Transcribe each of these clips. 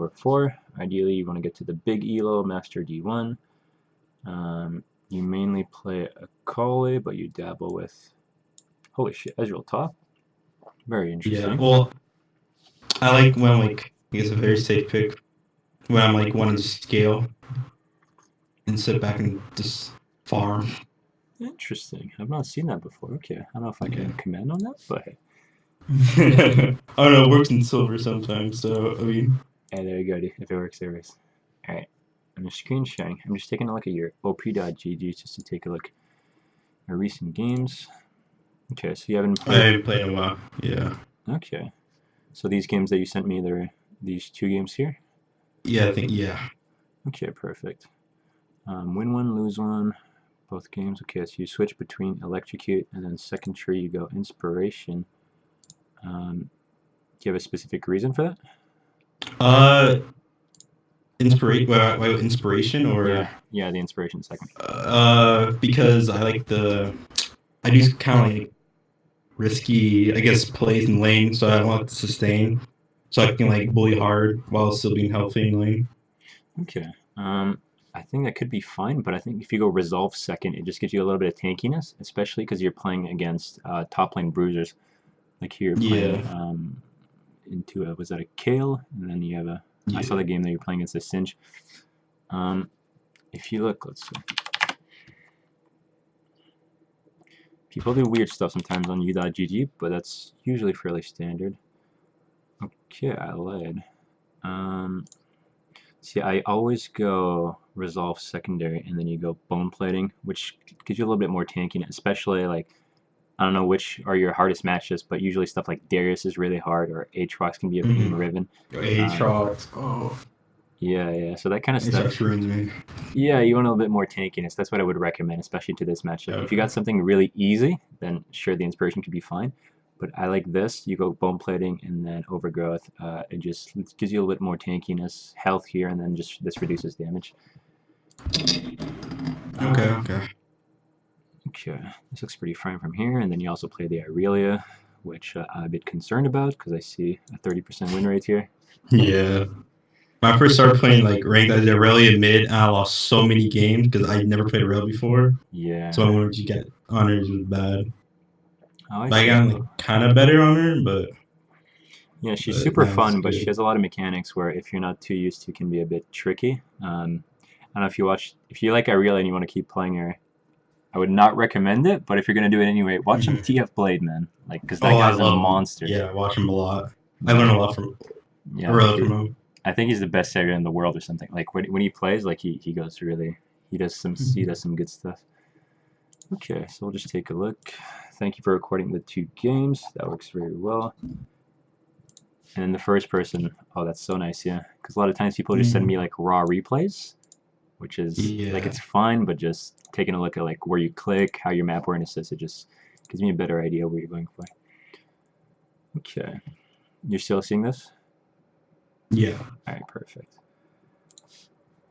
over 4. Ideally, you want to get to the big elo, Master D1. You mainly play Akali, but you dabble with, holy shit, Ezreal top. Very interesting. Yeah, well, I like when I'm like, I guess a very safe pick, when I'm like wanting to scale and sit back and just farm. Interesting. I've not seen that before. Okay, I don't know if I can comment on that, but hey. I don't know, it works in silver sometimes, so I mean. Hey, there you go, dude. If it works, it works. Alright, I'm just screen sharing. I'm just taking a look at your op.gg just to take a look at recent games. Okay, so you haven't I haven't played in a while, yeah. Okay. So these games that you sent me, they're these 2 games here? Yeah, I think, yeah. Okay, perfect. Win 1, lose 1, both games. Okay, so you switch between Electrocute and then second tree you go Inspiration. Do you have a specific reason for that? Inspiration or yeah, the Inspiration second. because I do kind of like risky, I guess, plays in lane, so I want to sustain, so I can like bully hard while still being healthy in lane. Okay. I think that could be fine, but I think if you go Resolve second, it just gives you a little bit of tankiness, especially because you're playing against top lane bruisers. Like here, you're playing into a, was that a Kale? And then you have a, I saw the game that you're playing against a Singe. If you look, let's see. People do weird stuff sometimes on u.gg, but that's usually fairly standard. Okay, I lied. See, I always go Resolve secondary, and then you go Bone Plating, which gives you a little bit more tankiness, especially like, I don't know which are your hardest matches, but usually stuff like Darius is really hard, or Aatrox can be a pain in Riven. Aatrox, oh. Yeah, so that kind of stuff. Aatrox ruins me. Yeah, you want a little bit more tankiness. That's what I would recommend, especially to this matchup. Okay. If you got something really easy, then sure, the Inspiration could be fine. But I like this. You go Bone Plating and then Overgrowth. It just gives you a little bit more tankiness, health here, and then just this reduces damage. Okay. Okay, this looks pretty fine from here. And then you also play the Irelia, which I'm a bit concerned about because I see a 30% win rate here. Yeah. When I first started playing like ranked, I did Irelia mid, and I lost so many games because I never played Irelia before. Yeah. So I wanted to get on her was bad. Oh, I but I got like kind of better on her, but yeah, she's super fun, but she has a lot of mechanics where if you're not too used to, can be a bit tricky. I don't know if you like Irelia and you want to keep playing her, I would not recommend it. But if you're gonna do it anyway, watch him TF Blade, man. Like, because that guy's a monster. Yeah, I watch him a lot. I learn a lot from him. I think he's the best savior in the world or something. Like when he plays, like he goes really, he does some good stuff. Okay, so we'll just take a look. Thank you for recording the 2 games. That works very well. And then the first person, oh, that's so nice, yeah. Because a lot of times people just send me like raw replays, which is like, it's fine, but just taking a look at like where you click, how your map awareness is, it just gives me a better idea of what you're going for. Okay, you're still seeing this? Yeah. Alright, perfect.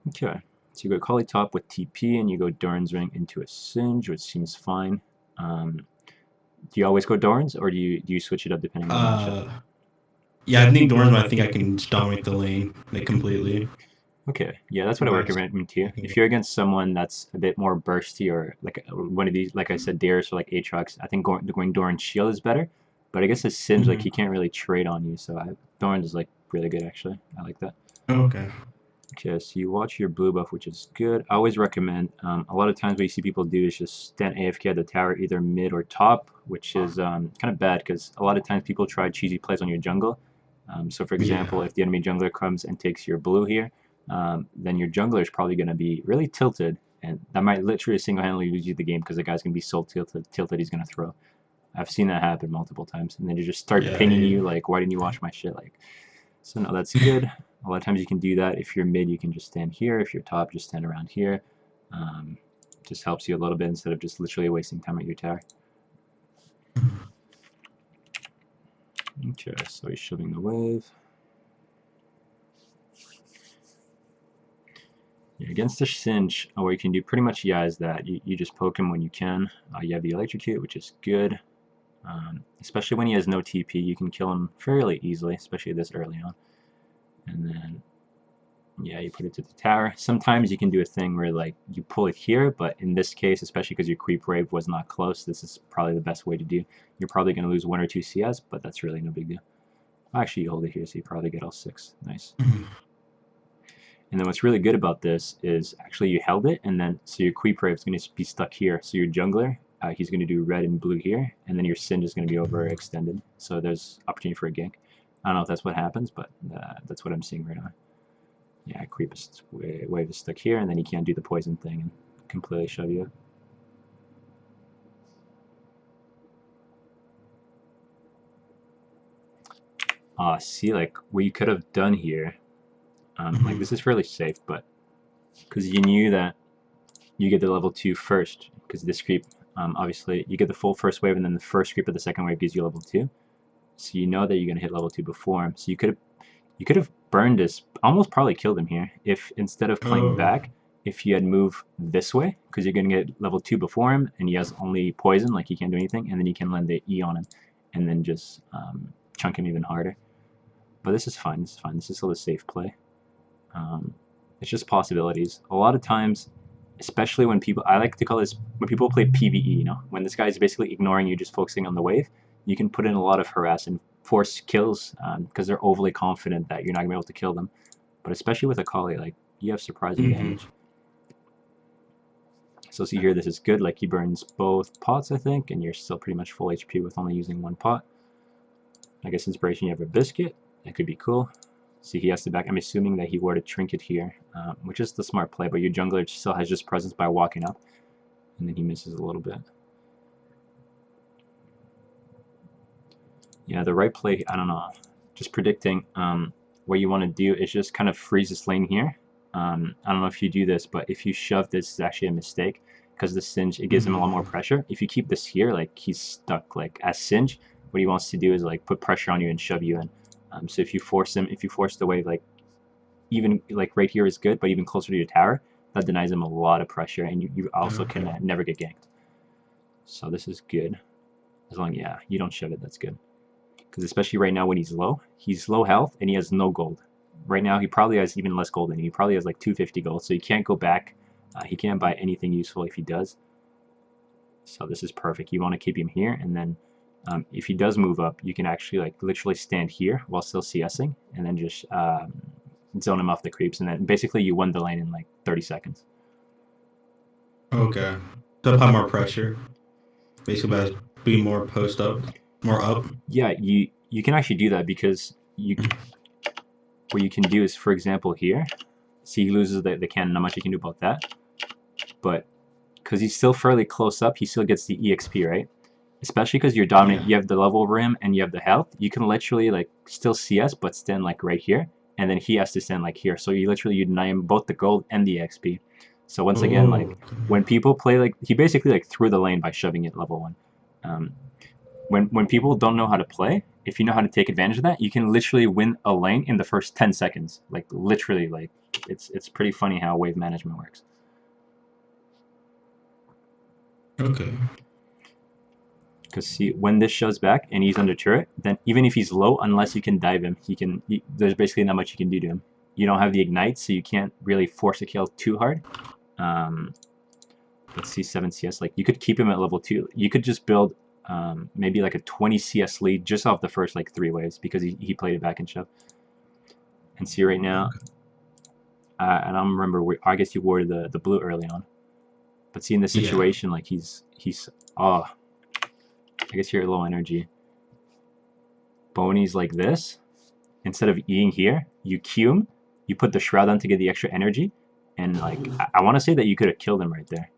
Okay, so you go Akali top with TP, and you go Doran's Ring into a Singe, which seems fine. Do you always go Doran's, or do you switch it up depending on the matchup? Yeah, I think Doran's, I think I can dominate the lane like completely. Okay, yeah, that's what I recommend to you. If you're against someone that's a bit more bursty, or like one of these, like I said, Darius or like Aatrox, I think going Doran's shield is better. But I guess his Singe, like, he can't really trade on you, so Doran's is like really good actually. I like that. Okay. Okay, so you watch your blue buff, which is good. I always recommend, a lot of times what you see people do is just stand AFK at the tower, either mid or top, which is kind of bad because a lot of times people try cheesy plays on your jungle. So for example, if the enemy jungler comes and takes your blue here, then your jungler is probably going to be really tilted, and that might literally single-handedly lose you the game because the guy's going to be so tilted he's going to throw. I've seen that happen multiple times, and then you just start pinging you like, why didn't you watch my shit? Like, so no, that's good. A lot of times you can do that. If you're mid, you can just stand here. If you're top, just stand around here. Just helps you a little bit instead of just literally wasting time at your tower. Okay, so he's shoving the wave. Yeah, against the Singe, what you can do pretty much, is that you just poke him when you can. You have the Electrocute, which is good. Especially when he has no TP, you can kill him fairly easily, especially this early on. And then Yeah, you put it to the tower. Sometimes you can do a thing where like you pull it here, but in this case, especially because your creep wave was not close, this is probably the best way to do. You're probably going to lose 1 or 2 CS, but that's really no big deal. Actually, you hold it here, so you probably get all 6. Nice. And then what's really good about this is actually you held it, and then so your creep wave is going to be stuck here. So your jungler, he's going to do red and blue here, and then your Singed is going to be overextended. So there's opportunity for a gank. I don't know if that's what happens, but that's what I'm seeing right now. Yeah, creep is wave is stuck here, and then he can't do the poison thing and completely shove you. See, like what you could have done here, like this is fairly safe, but because you knew that you get the level 2 first, because this creep, obviously you get the full first wave, and then the first creep of the second wave gives you level 2. So you know that you're gonna hit level 2 before him. So you could have burned this, almost probably killed him here, if instead of playing back, if you had moved this way, because you're gonna get level 2 before him, and he has only poison, like he can't do anything, and then you can land the E on him, and then just chunk him even harder. But this is fine. This is fine. This is still a safe play. It's just possibilities. A lot of times, especially when people, I like to call this when people play PvE. You know, when this guy is basically ignoring you, just focusing on the wave, you can put in a lot of harass and force kills because they're overly confident that you're not gonna be able to kill them. But especially with Akali, like you have surprising damage. So see here, this is good. Like he burns both pots, I think, and you're still pretty much full HP with only using 1 pot. I guess inspiration, you have a biscuit. That could be cool. See, he has to back. I'm assuming that he wore a trinket here, which is the smart play, but your jungler still has just presence by walking up, and then he misses a little bit. Yeah, the right play, I don't know. Just predicting what you want to do is just kind of freeze this lane here. I don't know if you do this, but if you shove this, is actually a mistake because the Singed, it gives him a lot more pressure. If you keep this here, like he's stuck. Like as Singed, what he wants to do is like put pressure on you and shove you in. So if you force the wave, like even like right here is good, but even closer to your tower, that denies him a lot of pressure, and you also can never get ganked. So this is good. As long, yeah, you don't shove it, that's good. Because especially right now when he's low health, and he has no gold. Right now he probably has even less gold than you. He probably has like 250 gold, so he can't go back. He can't buy anything useful if he does. So this is perfect. You want to keep him here, and then if he does move up, you can actually like literally stand here while still CSing, and then just zone him off the creeps, and then basically you won the lane in like 30 seconds. Okay. To apply more pressure. Basically by being more post up, more up. Yeah, you can actually do that because what you can do is, for example, here, see he loses the cannon, not much you can do about that, but because he's still fairly close up, he still gets the EXP, right? Especially because you're dominant, you have the level over him, and you have the health. You can literally like still CS, but stand like right here, and then he has to stand like here. So you deny him both the gold and the XP. So once again, like when people play, like he basically like threw the lane by shoving it level 1. When people don't know how to play, if you know how to take advantage of that, you can literally win a lane in the first 10 seconds. Like literally, like it's pretty funny how wave management works. Okay. Because see, when this shows back and he's under turret, then even if he's low, unless you can dive him, there's basically not much you can do to him. You don't have the ignite, so you can't really force a kill too hard. Let's see, 7 CS. Like you could keep him at level 2. You could just build maybe like a 20 CS lead just off the first like 3 waves because he played it back and shove. And see right now, I don't remember. I guess you wore the blue early on. But see in this situation, like he's I guess you're low energy. Boney's like this. Instead of Eing here, you Q him, you put the Shroud on to get the extra energy, and like I want to say that you could have killed him right there.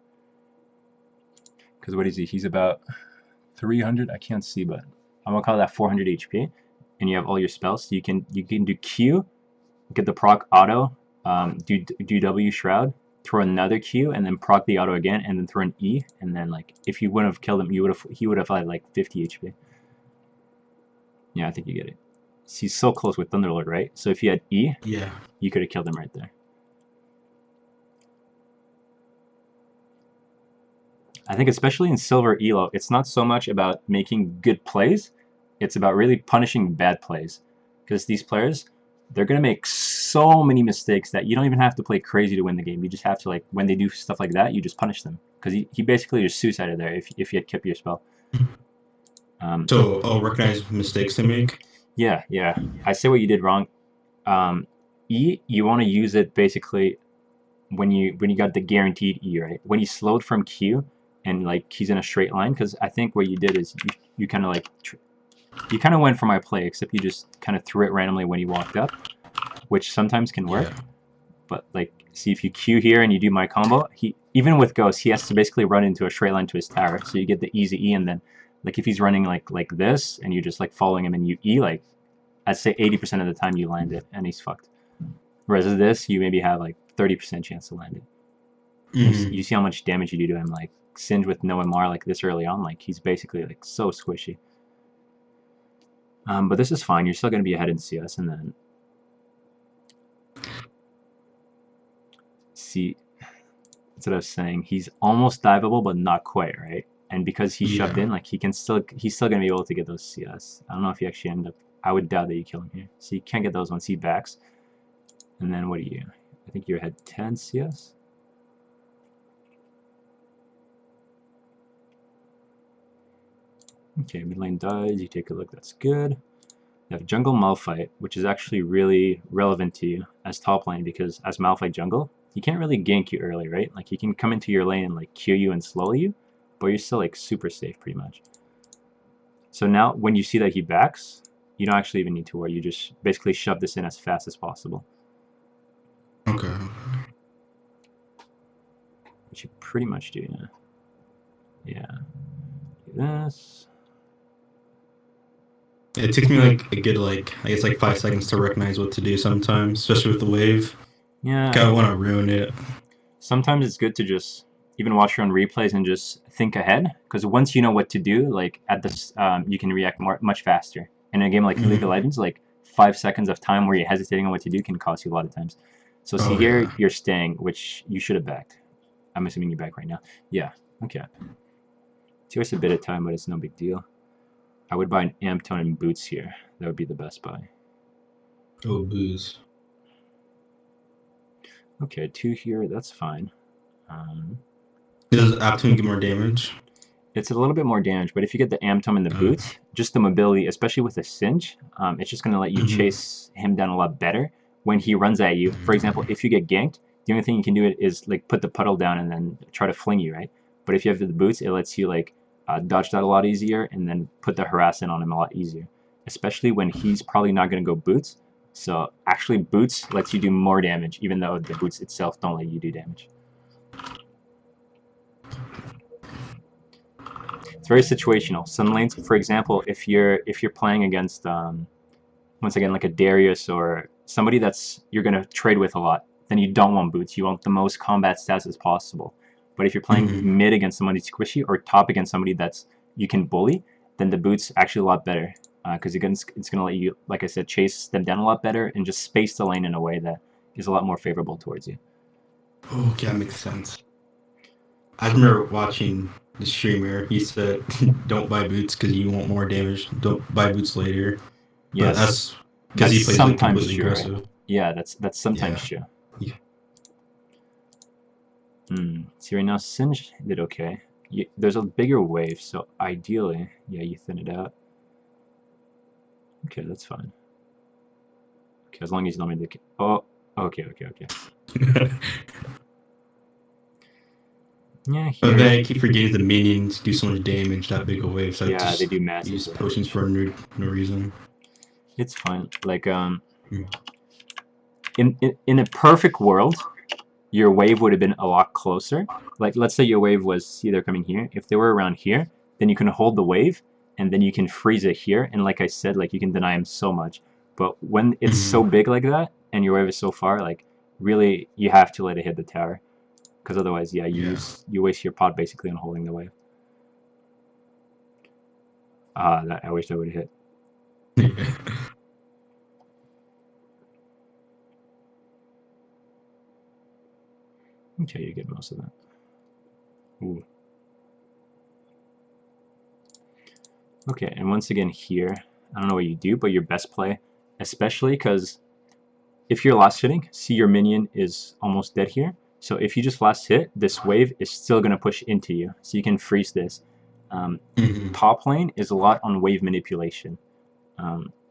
Because what is he? He's about 300. I can't see, but I'm gonna call that 400 HP, and you have all your spells. So you can do Q, get the proc auto, do W Shroud, throw another Q, and then proc the auto again, and then throw an E, and then like if you wouldn't have killed him, he would have had like 50 HP. Yeah, I think you get it. He's so close with Thunderlord, right? So if you had E, you could have killed him right there. I think especially in Silver Elo, it's not so much about making good plays, it's about really punishing bad plays. Because these players, they're gonna make so many mistakes that you don't even have to play crazy to win the game. You just have to, like, when they do stuff like that, you just punish them, because he basically just suicided there if you had kept your spell. So I'll recognize mistakes they make. Yeah, yeah. I say what you did wrong. E, you want to use it basically when you got the guaranteed E, right? When he slowed from Q and like he's in a straight line, because I think what you did is you kind of like you kind of went for my play, except you just kind of threw it randomly when he walked up, which sometimes can work. Yeah. But like, see, if you Q here and you do my combo, he, even with Ghost, he has to basically run into a straight line to his tower, so you get the easy E, and then like if he's running like this and you're just like following him and you E, like I'd say 80% of the time you land it and he's fucked. Whereas this, you maybe have like 30% chance to land it. You see how much damage you do to him, like Singe with no MR like this early on, like he's basically like so squishy. But this is fine, you're still going to be ahead in CS, and then see, that's what I was saying, he's almost diveable but not quite, right? And because he shoved in, like he's still going to be able to get those CS. I don't know if he actually end up, I would doubt that you kill him here. So you can't get those once he backs. And then what do you, I think you're ahead 10 CS? Okay, mid lane dies, you take a look, that's good. You have jungle Malphite, which is actually really relevant to you as top lane, because as Malphite jungle, he can't really gank you early, right? Like he can come into your lane and like Q you and slow you, but you're still like super safe pretty much. So now when you see that he backs, you don't actually even need to worry, you just basically shove this in as fast as possible. Okay. Which you pretty much do, yeah. Yeah. Do this. It takes me like a good I guess like 5 seconds to recognize what to do sometimes, especially with the wave. Yeah. I don't want to ruin it. Sometimes it's good to just even watch your own replays and just think ahead, because once you know what to do, like at this, you can react much faster. In a game like League of Legends, like 5 seconds of time where you're hesitating on what to do can cost you a lot of times. So see here, Yeah. you're staying, which you should have backed. I'm assuming you're back right now. Yeah, okay. It takes a bit of time, but it's no big deal. I would buy an amp tone and boots here. That would be the best buy. Oh, booze. Okay, 2 here, that's fine. Does Aptune get more damage? It's a little bit more damage, but if you get the Amtom and the boots, just the mobility, especially with the Singe, it's just going to let you chase him down a lot better when he runs at you. For example, if you get ganked, the only thing you can do is like put the puddle down and then try to fling you, right? But if you have the boots, it lets you like dodge that a lot easier and then put the harass in on him a lot easier, especially when he's probably not going to go boots. So actually boots lets you do more damage, even though the boots itself don't let you do damage. It's very situational. Some lanes, for example, if you're playing against once again like a Darius or somebody that's you're gonna trade with a lot, then you don't want boots. You want the most combat stats as possible. But if you're playing mid against somebody squishy or top against somebody that's you can bully, then the boots actually a lot better, because it's gonna let you, like I said, chase them down a lot better and just space the lane in a way that is a lot more favorable towards you. Okay, that makes sense. I remember watching the streamer. He said, "Don't buy boots because you want more damage. Don't buy boots later." Yes, but that's because he plays like completely true, aggressive. Right? Yeah, that's sometimes true. Yeah. See, right now Singe did okay. There's a bigger wave, so ideally, yeah, you thin it out. Okay, that's fine. Okay, as long as you don't make the... Oh, okay. Yeah, here... But then I keep forgetting the minions do so much damage, that big a wave, so yeah, they do massive use potions for no reason. It's fine. Like, in a perfect world, your wave would have been a lot closer. Like, let's say your wave was, see, they're coming here. If they were around here, then you can hold the wave, and then you can freeze it here. And like I said, like, you can deny him so much. But when it's so big like that, and your wave is so far, like, really, you have to let it hit the tower. Because otherwise, yeah, you waste your pot basically on holding the wave. I wish that would have hit. Okay, you get most of that. Ooh. Okay, and once again here, I don't know what you do, but your best play, especially because if you're last hitting, see your minion is almost dead here. So if you just last hit, this wave is still going to push into you. So you can freeze this. Top lane is a lot on wave manipulation.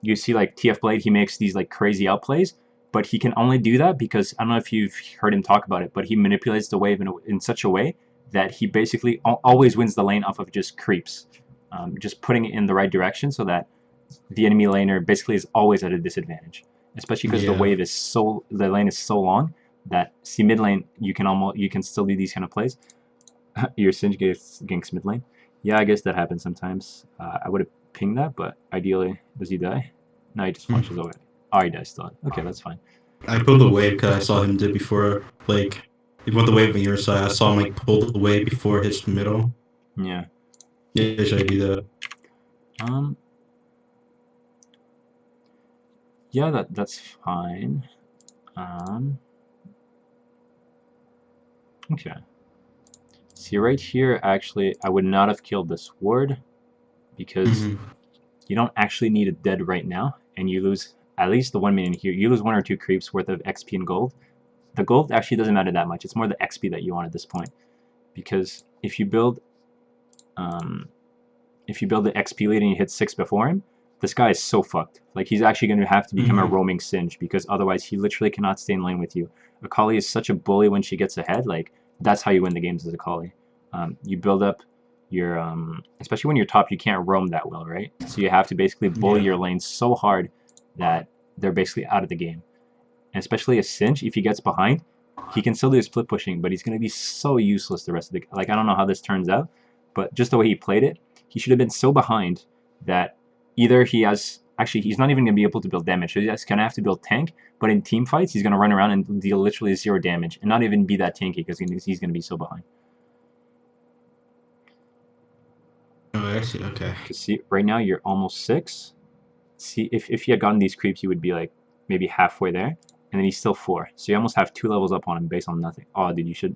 You see like TF Blade, he makes these like crazy outplays, but he can only do that because, I don't know if you've heard him talk about it, but he manipulates the wave in such a way that he basically always wins the lane off of just creeps. Just putting it in the right direction so that the enemy laner basically is always at a disadvantage. Especially because the lane is so long that see mid lane you can still do these kind of plays. Your Singe ganks mid lane. Yeah, I guess that happens sometimes. I would have pinged that, but ideally, does he die? No, he just flashes away. Oh, he dies still. Okay, that's fine. I pulled the wave because I saw him did before. Like, if you want the wave on your side, I saw him like pull the wave before his middle. Yeah. Yeah, should I do that? Yeah, that's fine. Okay. See, right here, actually, I would not have killed this ward because you don't actually need it dead right now, and you lose at least the 1 minion here. You lose 1 or 2 creeps worth of XP and gold. The gold actually doesn't matter that much. It's more the XP that you want at this point, because if you build the XP lead and you hit 6 before him, this guy is so fucked. Like, he's actually going to have to become a roaming Singe, because otherwise he literally cannot stay in lane with you. Akali is such a bully when she gets ahead. Like, that's how you win the games as Akali. You build up your, especially when you're top, you can't roam that well, right? So you have to basically bully your lane so hard that they're basically out of the game. And especially a Singe, if he gets behind, he can still do split pushing, but he's going to be so useless the rest of the... Like, I don't know how this turns out, but just the way he played it, he should have been so behind that either he has... Actually, he's not even going to be able to build damage, so he's going to have to build tank, but in team fights, he's going to run around and deal literally 0 damage, and not even be that tanky, because he's going to be so behind. Oh, actually, okay. Because see, right now, you're almost 6. See, if he had gotten these creeps, you would be, like, maybe halfway there, and then he's still 4. So you almost have 2 levels up on him based on nothing. Oh, dude, you should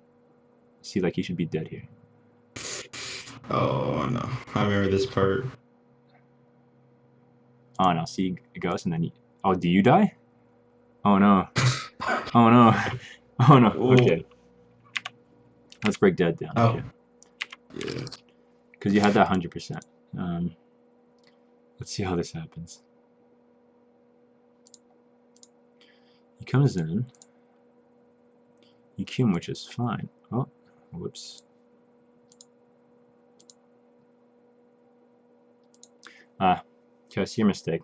see, like, he should be dead here. Oh, no. I remember this part. Oh, no. See, it goes, and then he... Oh, do you die? Oh, no. Oh, no. Oh, no. Okay. Let's break dead down. Oh. Okay. Yeah. Because you had that 100%. Let's see how this happens. He comes in. You Q him, which is fine. Oh, whoops. Ah, okay, I see your mistake.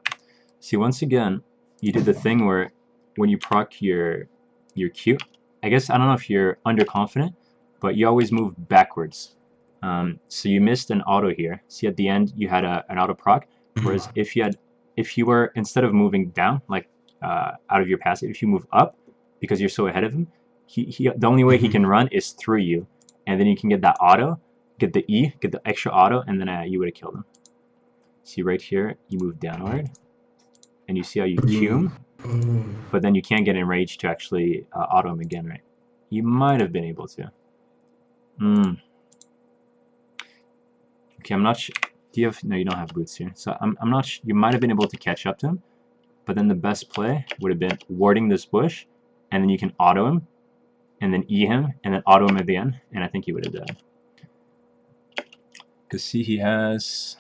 See, once again, you did the thing where when you proc your Q, I guess, I don't know if you're underconfident, but you always move backwards. So you missed an auto here. See, at the end, you had an auto proc, whereas if you were, instead of moving down, like out of your passive, if you move up, because you're so ahead of him, the only way he can run is through you, and then you can get that auto, get the E, get the extra auto, and then you would have killed him. See right here, you move downward, and you see how you Q him, but then you can't get enraged to actually auto him again, right? You might have been able to. Okay, I'm not sure. Do you have... No, you don't have boots here. So I'm not you might have been able to catch up to him, but then the best play would have been warding this bush, and then you can auto him, and then E him, and then auto him at the end, and I think he would have died. Because see, he has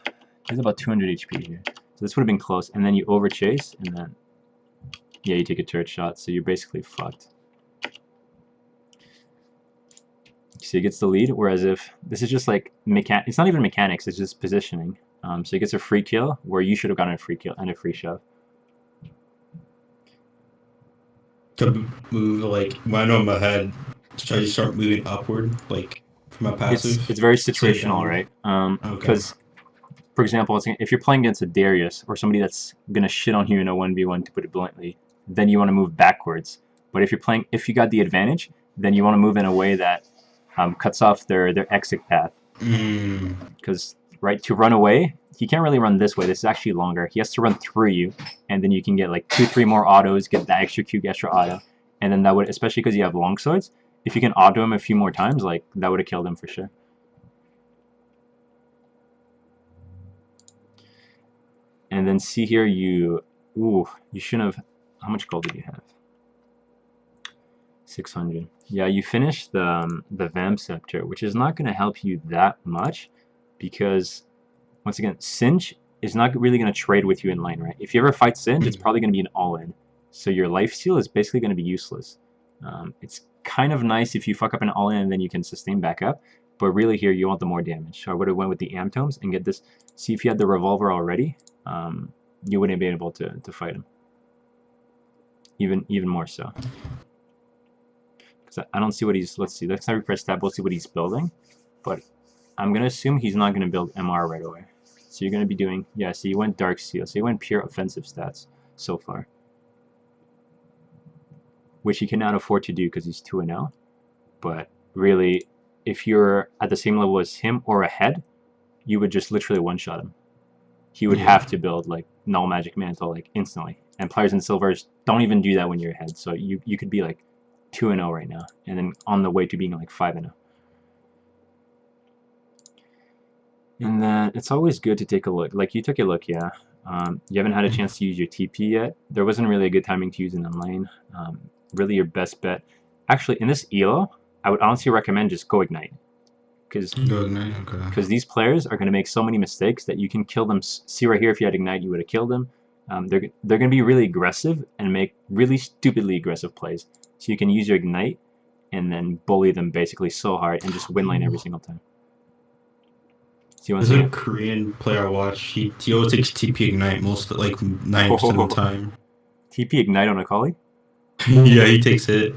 about 200 HP here. So this would have been close, and then you overchase, and then... Yeah, you take a turret shot, so you're basically fucked. So he gets the lead, whereas if... This is just like... It's not even mechanics, it's just positioning. So he gets a free kill, where you should have gotten a free kill and a free shove. To move, like, when I know in my head, try to start moving upward, like, from my passive. It's very situational, right? Because, for example, if you're playing against a Darius, or somebody that's gonna shit on you in a 1v1, to put it bluntly, then you want to move backwards. But if you got the advantage, then you want to move in a way that cuts off their exit path. Because, right, to run away, he can't really run this way. This is actually longer. He has to run through you, and then you can get like 2-3 more autos, get that extra Q, extra auto, and then that would, especially because you have long swords, if you can auto him a few more times, like, that would have killed him for sure. And then see here, you shouldn't have... How much gold did you have? 600. Yeah, you finished the Vamp Scepter, which is not going to help you that much because, once again, Singe is not really going to trade with you in lane, right? If you ever fight Singe, it's probably going to be an all-in. So your life steal is basically going to be useless. It's kind of nice if you fuck up an all-in and then you can sustain back up, but really here you want the more damage. So I would have went with the Am Tomes and get this. See, if you had the Revolver already, you wouldn't be able to fight him. Even more so. Because I don't see what he's... Let's see. Let's not refresh tab. We'll see what he's building. But I'm going to assume he's not going to build MR right away. So you're going to be doing... Yeah, so you went Dark Seal. So you went pure offensive stats so far. Which he cannot afford to do because he's 2-0. But really, if you're at the same level as him or ahead, you would just literally one-shot him. He would have to build like Null Magic Mantle like instantly. And players in Silvers don't even do that when you're ahead. So you could be like 2-0 right now, and then on the way to being like 5-0. And then it's always good to take a look. Like you took a look, yeah. You haven't had a chance to use your TP yet. There wasn't really a good timing to use it in lane. Really your best bet. Actually, in this ELO, I would honestly recommend just go Ignite. Because these players are going to make so many mistakes that you can kill them. See right here, if you had Ignite, you would have killed them. They're going to be really aggressive and make really stupidly aggressive plays. So you can use your Ignite and then bully them basically so hard and just win lane every single time. There's a Korean player I watch. He always takes TP Ignite most like 90% of the time. TP Ignite on Akali? Yeah, he takes it.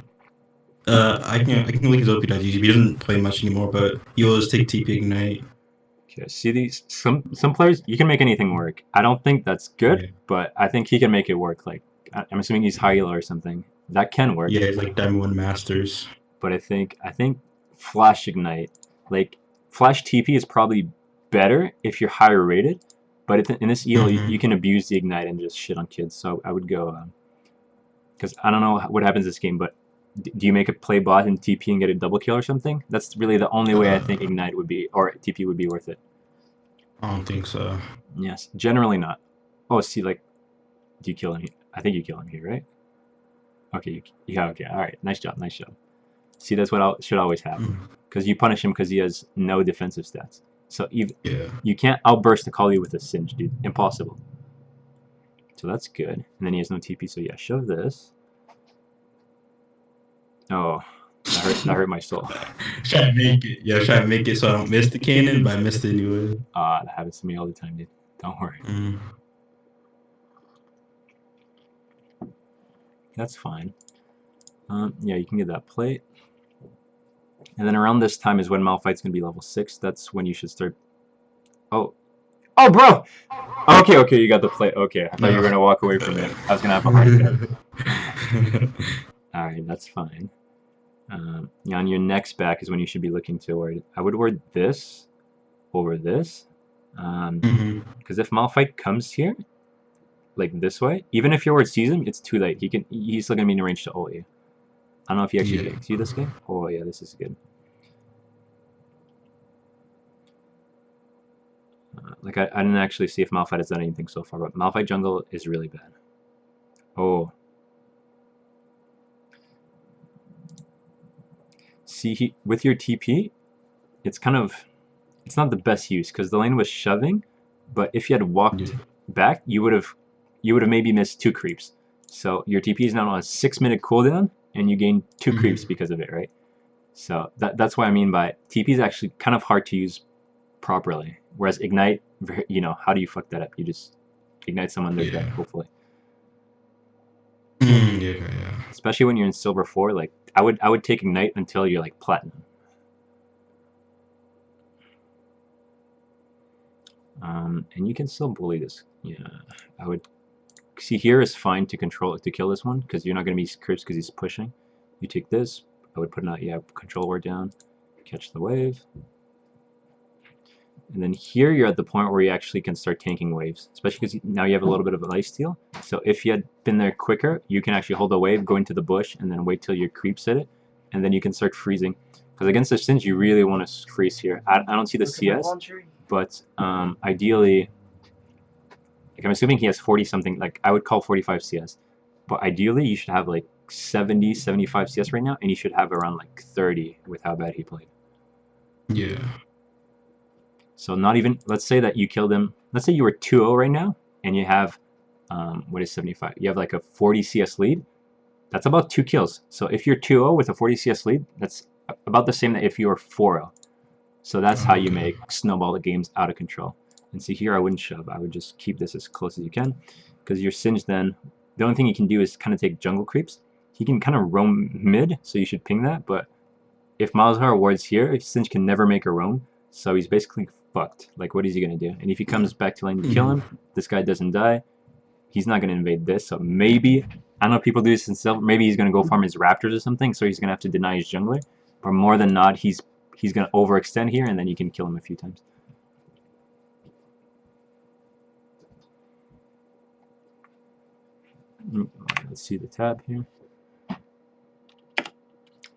I can link his OP that he doesn't play much anymore, but he always take TP Ignite. Okay, see these some players you can make anything work. I don't think that's good, but I think he can make it work. Like I'm assuming he's high elo or something. That can work. Yeah, he's like Diamond 1 Masters. But I think Flash Ignite, like Flash TP is probably better if you're higher rated, but in this ELO you can abuse the Ignite and just shit on kids. So I would go because I don't know what happens this game, but do you make a play bot and TP and get a double kill or something? That's really the only way I think Ignite would be, or TP would be worth it. I don't think so. Yes, generally not. Oh, see, like, do you kill him? I think you kill him here, right? Okay, yeah, okay, all right, nice job, nice job. See, that's what should always happen, because you punish him because he has no defensive stats. So you can't outburst Akali with a Singe, dude. Impossible. So that's good. And then he has no TP, so yeah, shove this. Oh, that hurt my soul. Try to make it. Yeah, try to make it so I don't miss the cannon, but I missed it anyway. That happens to me all the time, dude. Don't worry. That's fine. Yeah, you can get that plate. And then around this time is when Malphite's going to be level 6. That's when you should start... Oh, bro! Okay, you got the plate. Okay, I thought you were going to walk away from it. I was going to have a heart attack. Alright, that's fine. On your next back is when you should be looking toward. I would word this over this. Because if Malphite comes here, like this way, even if your word sees him, it's too late. He's still going to be in range to ult you. I don't know if he actually can see this game. Oh yeah, this is good. Like I didn't actually see if Malphite has done anything so far, but Malphite jungle is really bad. Oh. See, with your TP, it's not the best use because the lane was shoving, but if you had walked back, you would have maybe missed 2 creeps. So your TP is now on a 6-minute cooldown, and you gain 2 creeps because of it, right? So that's what I mean by TP is actually kind of hard to use properly. Whereas Ignite, how do you fuck that up? You just Ignite someone their deck, hopefully. Especially when you're in Silver 4, like I would take Ignite until you're like Platinum. And you can still bully this. Yeah, I would see here is fine to kill this one because you're not going to be creeps because he's pushing. You take this. I would put control ward down, catch the wave. And then here you're at the point where you actually can start tanking waves, especially because now you have a little bit of a lifesteal. So if you had been there quicker, you can actually hold the wave, go into the bush, and then wait till your creeps hit it, and then you can start freezing. Because against the Singe, you really want to freeze here. I don't see the CS, but ideally, like I'm assuming he has 40 something, like I would call 45 CS. But ideally, you should have like 70, 75 CS right now, and he should have around like 30 with how bad he played. Yeah. So not even, let's say that you killed him, let's say you were 2-0 right now, and you have, what is 75? You have like a 40 CS lead. That's about 2 kills. So if you're 2-0 with a 40 CS lead, that's about the same that if you were 4-0. So that's how you make snowball the games out of control. And see here, I wouldn't shove. I would just keep this as close as you can, because your Singe then, the only thing he can do is kind of take jungle creeps. He can kind of roam mid, so you should ping that, but if Malzahar wards here, Singe can never make a roam, so he's basically fucked. Like, what is he going to do? And if he comes back to lane to kill him, this guy doesn't die, he's not going to invade this, so maybe, I don't know if people do this in Silver, maybe he's going to go farm his Raptors or something, so he's going to have to deny his jungler, but more than not, he's going to overextend here, and then you can kill him a few times. Let's see the tab here.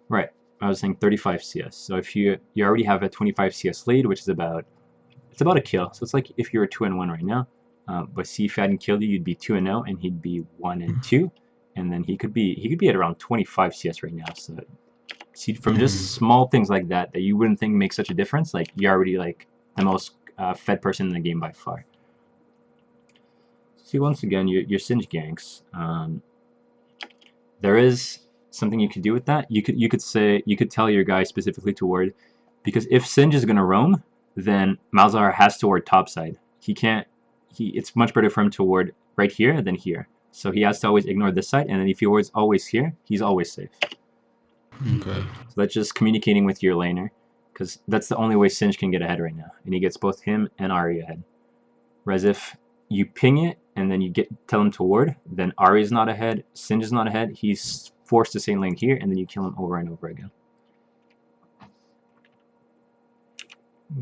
Right, I was saying 35 CS. So if you already have a 25 CS lead, which is about, it's about a kill. So it's like if you were 2-1 right now, but see if I hadn't killed you, you'd be 2-0, and he'd be 1-2, and then he could be at around 25 CS right now. So see, from just small things like that you wouldn't think make such a difference, like you're already like the most fed person in the game by far. See, once again, your Singe ganks. There is something you could do with that. You could tell your guy specifically to ward, because if Singe is gonna roam, then Malzahar has to ward topside. He can't. It's much better for him to ward right here than here. So he has to always ignore this side, and then if he wards always here, he's always safe. Okay. So that's just communicating with your laner, because that's the only way Singe can get ahead right now, and he gets both him and Ahri ahead. Whereas if you ping it and then you tell him to ward, then Ahri's not ahead, Singe is not ahead, he's forced to stay in lane here, and then you kill him over and over again.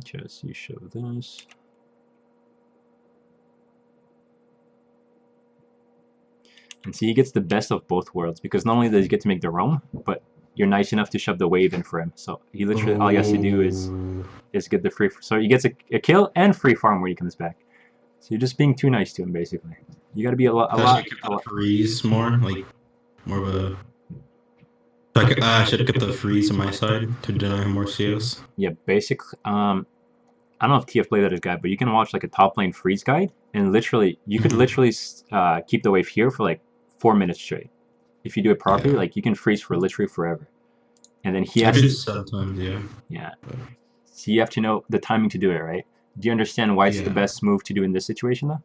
Just you show this. And see, he gets the best of both worlds, because not only does he get to make the roam, but you're nice enough to shove the wave in for him. So he literally, all he has to do is get the free, so he gets a kill and free farm when he comes back. So you're just being too nice to him, basically. You got to be a lot. Freeze more, like more of a. I should have kept the freeze on my side to deny him more CS. Yeah, basically. I don't know if TF played that as guide, but you can watch like a top lane freeze guide, and literally, you could literally keep the wave here for like 4 minutes straight. If you do it properly, like you can freeze for literally forever. And then he has to. Sometimes, yeah. Yeah. So you have to know the timing to do it, right? Do you understand why it's the best move to do in this situation, though?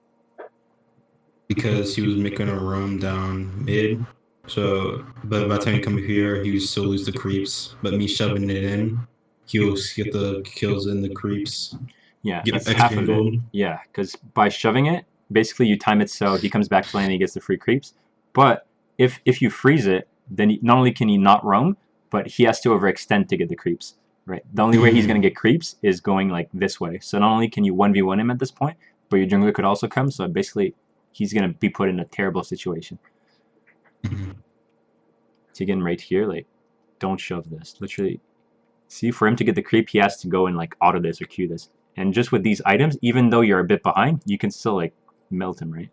Because he was making a roam down mid, so but by the time he come here, he would still lose the creeps. But me shoving it in, he'll get the kills in the creeps. Yeah, that's half of it. Yeah, because by shoving it, basically you time it so he comes back to lane and he gets the free creeps. But if you freeze it, then not only can he not roam, but he has to overextend to get the creeps. Right. The only way he's going to get creeps is going like this way. So not only can you 1v1 him at this point, but your jungler could also come. So basically, he's going to be put in a terrible situation. So again, right here, like, don't shove this. Literally, see, for him to get the creep, he has to go and like auto this or Q this. And just with these items, even though you're a bit behind, you can still like melt him, right?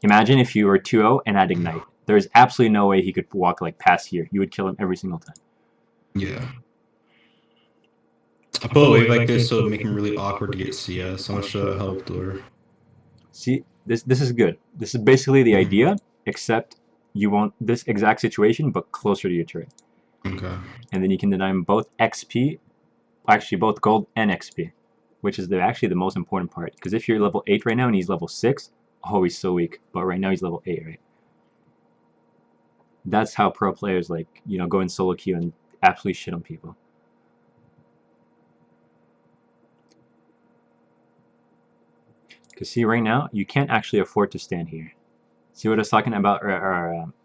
Imagine if you were 2-0 and had Ignite. There's absolutely no way he could walk like past here. You would kill him every single time. Yeah. I put a wave like this so it would make him really awkward to get CS. I'm not sure that helped or. See, this is good. This is basically the idea, except you want this exact situation, but closer to your turret. Okay. And then you can deny him both XP, actually both gold and XP, which is actually the most important part. Because if you're level 8 right now and he's level 6, oh, he's so weak. But right now he's level 8, right? That's how pro players like, you know, go in solo queue and absolutely shit on people. Because see, right now, you can't actually afford to stand here. See what I was talking about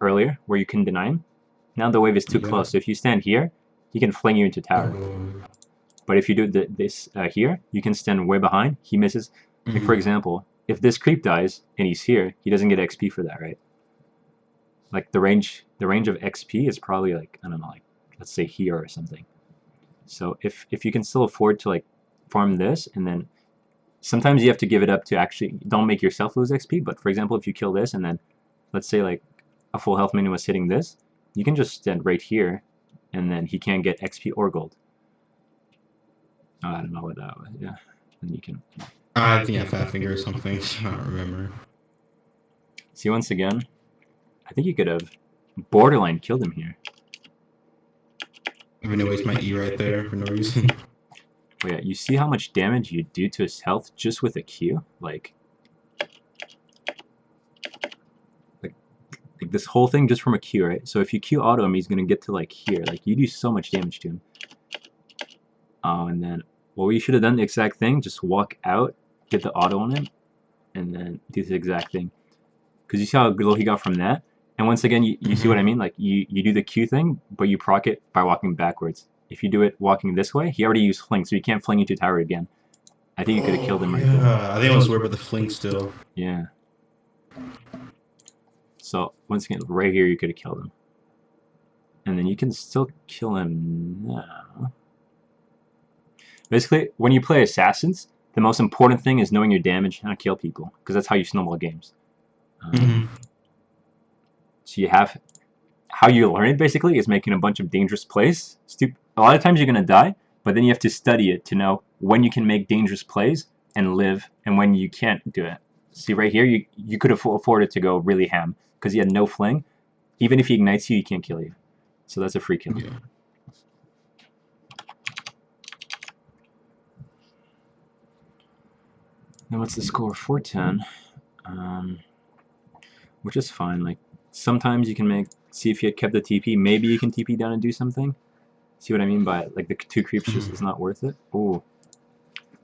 earlier, where you can deny him? Now the wave is too close, so if you stand here, he can fling you into tower. But if you do this here, you can stand way behind, he misses. Like for example, if this creep dies, and he's here, he doesn't get XP for that, right? Like the range of XP is probably like, I don't know, like, let's say here or something. So if you can still afford to like farm this, and then sometimes you have to give it up to actually don't make yourself lose XP, but for example, if you kill this and then let's say like a full health minion was hitting this, You can just stand right here, and then he can't get XP or gold. Oh, I don't know what that was. Yeah, then you can. I think I fat finger or something. I don't remember. See, once again, I think you could have borderline killed him here. I'm gonna waste my E right there for no reason. Oh, yeah, you see how much damage you do to his health just with a Q? Like this whole thing just from a Q, right? So if you Q auto him, he's gonna get to like here. Like you do so much damage to him. Oh, and then what we should have done the exact thing, just walk out, get the auto on him, and then do the exact thing. Because you see how low he got from that? And once again, you see what I mean? Like you do the Q thing, but you proc it by walking backwards. If you do it walking this way, he already used fling, so you can't fling into tower again. I think you could have killed him right there. I think I was worried about the fling still. Yeah. So once again, right here you could have killed him. And then you can still kill him now. Basically, when you play assassins, the most important thing is knowing your damage and how to kill people, because that's how you snowball games. So you have how you learn it basically is making a bunch of dangerous plays. A lot of times you're gonna die, but then you have to study it to know when you can make dangerous plays and live, and when you can't do it. See right here, you could have afforded to go really ham because he had no fling. Even if he ignites you, he can't kill you. So that's a free kill. Yeah. Now what's the score? 410. Which is fine. Like sometimes you can see if you had kept the TP, maybe you can TP down and do something. See what I mean by like the 2 creeps just is not worth it. Ooh.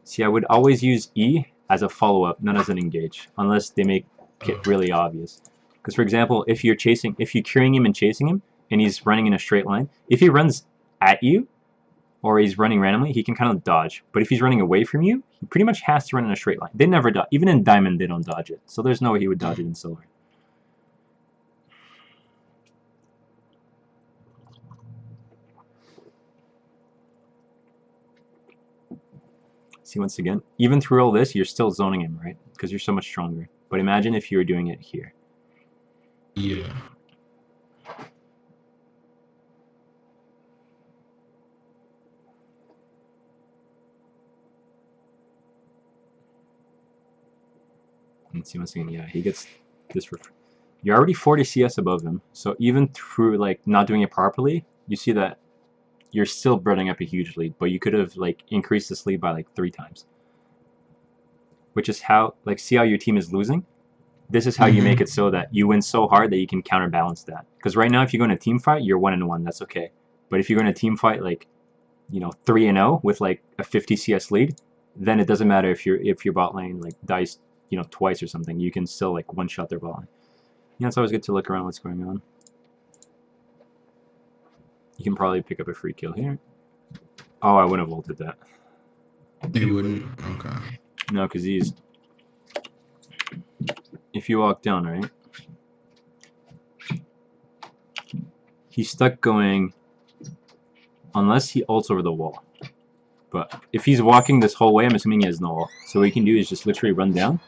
See, I would always use E as a follow-up, not as an engage, unless they make it really obvious. Because for example, if you're curing him and chasing him, and he's running in a straight line, if he runs at you, or he's running randomly, he can kind of dodge. But if he's running away from you, he pretty much has to run in a straight line. They never dodge. Even in Diamond, they don't dodge it. So there's no way he would dodge it in Silver. See, once again, even through all this, you're still zoning him, right? Because you're so much stronger. But imagine if you were doing it here. Yeah. And see, once again, yeah, he gets this. You're already 40 CS above him, so even through like not doing it properly, you see that you're still building up a huge lead. But you could have like increased this lead by like 3 times. Which is how, like, see how your team is losing? This is how you make it so that you win so hard that you can counterbalance that. Because right now, if you go in a team fight, you're 1-1. That's okay. But if you're going to team fight like, 3-0 with like a 50 CS lead, then it doesn't matter if your bot lane like dies, twice or something. You can still like one-shot their bot lane. Yeah, it's always good to look around what's going on. You can probably pick up a free kill here. Oh, I wouldn't have ulted that. You wouldn't? Okay. No, because if you walk down, right? He's stuck going unless he ults over the wall. But if he's walking this whole way, I'm assuming he has no ult. So what he can do is just literally run down,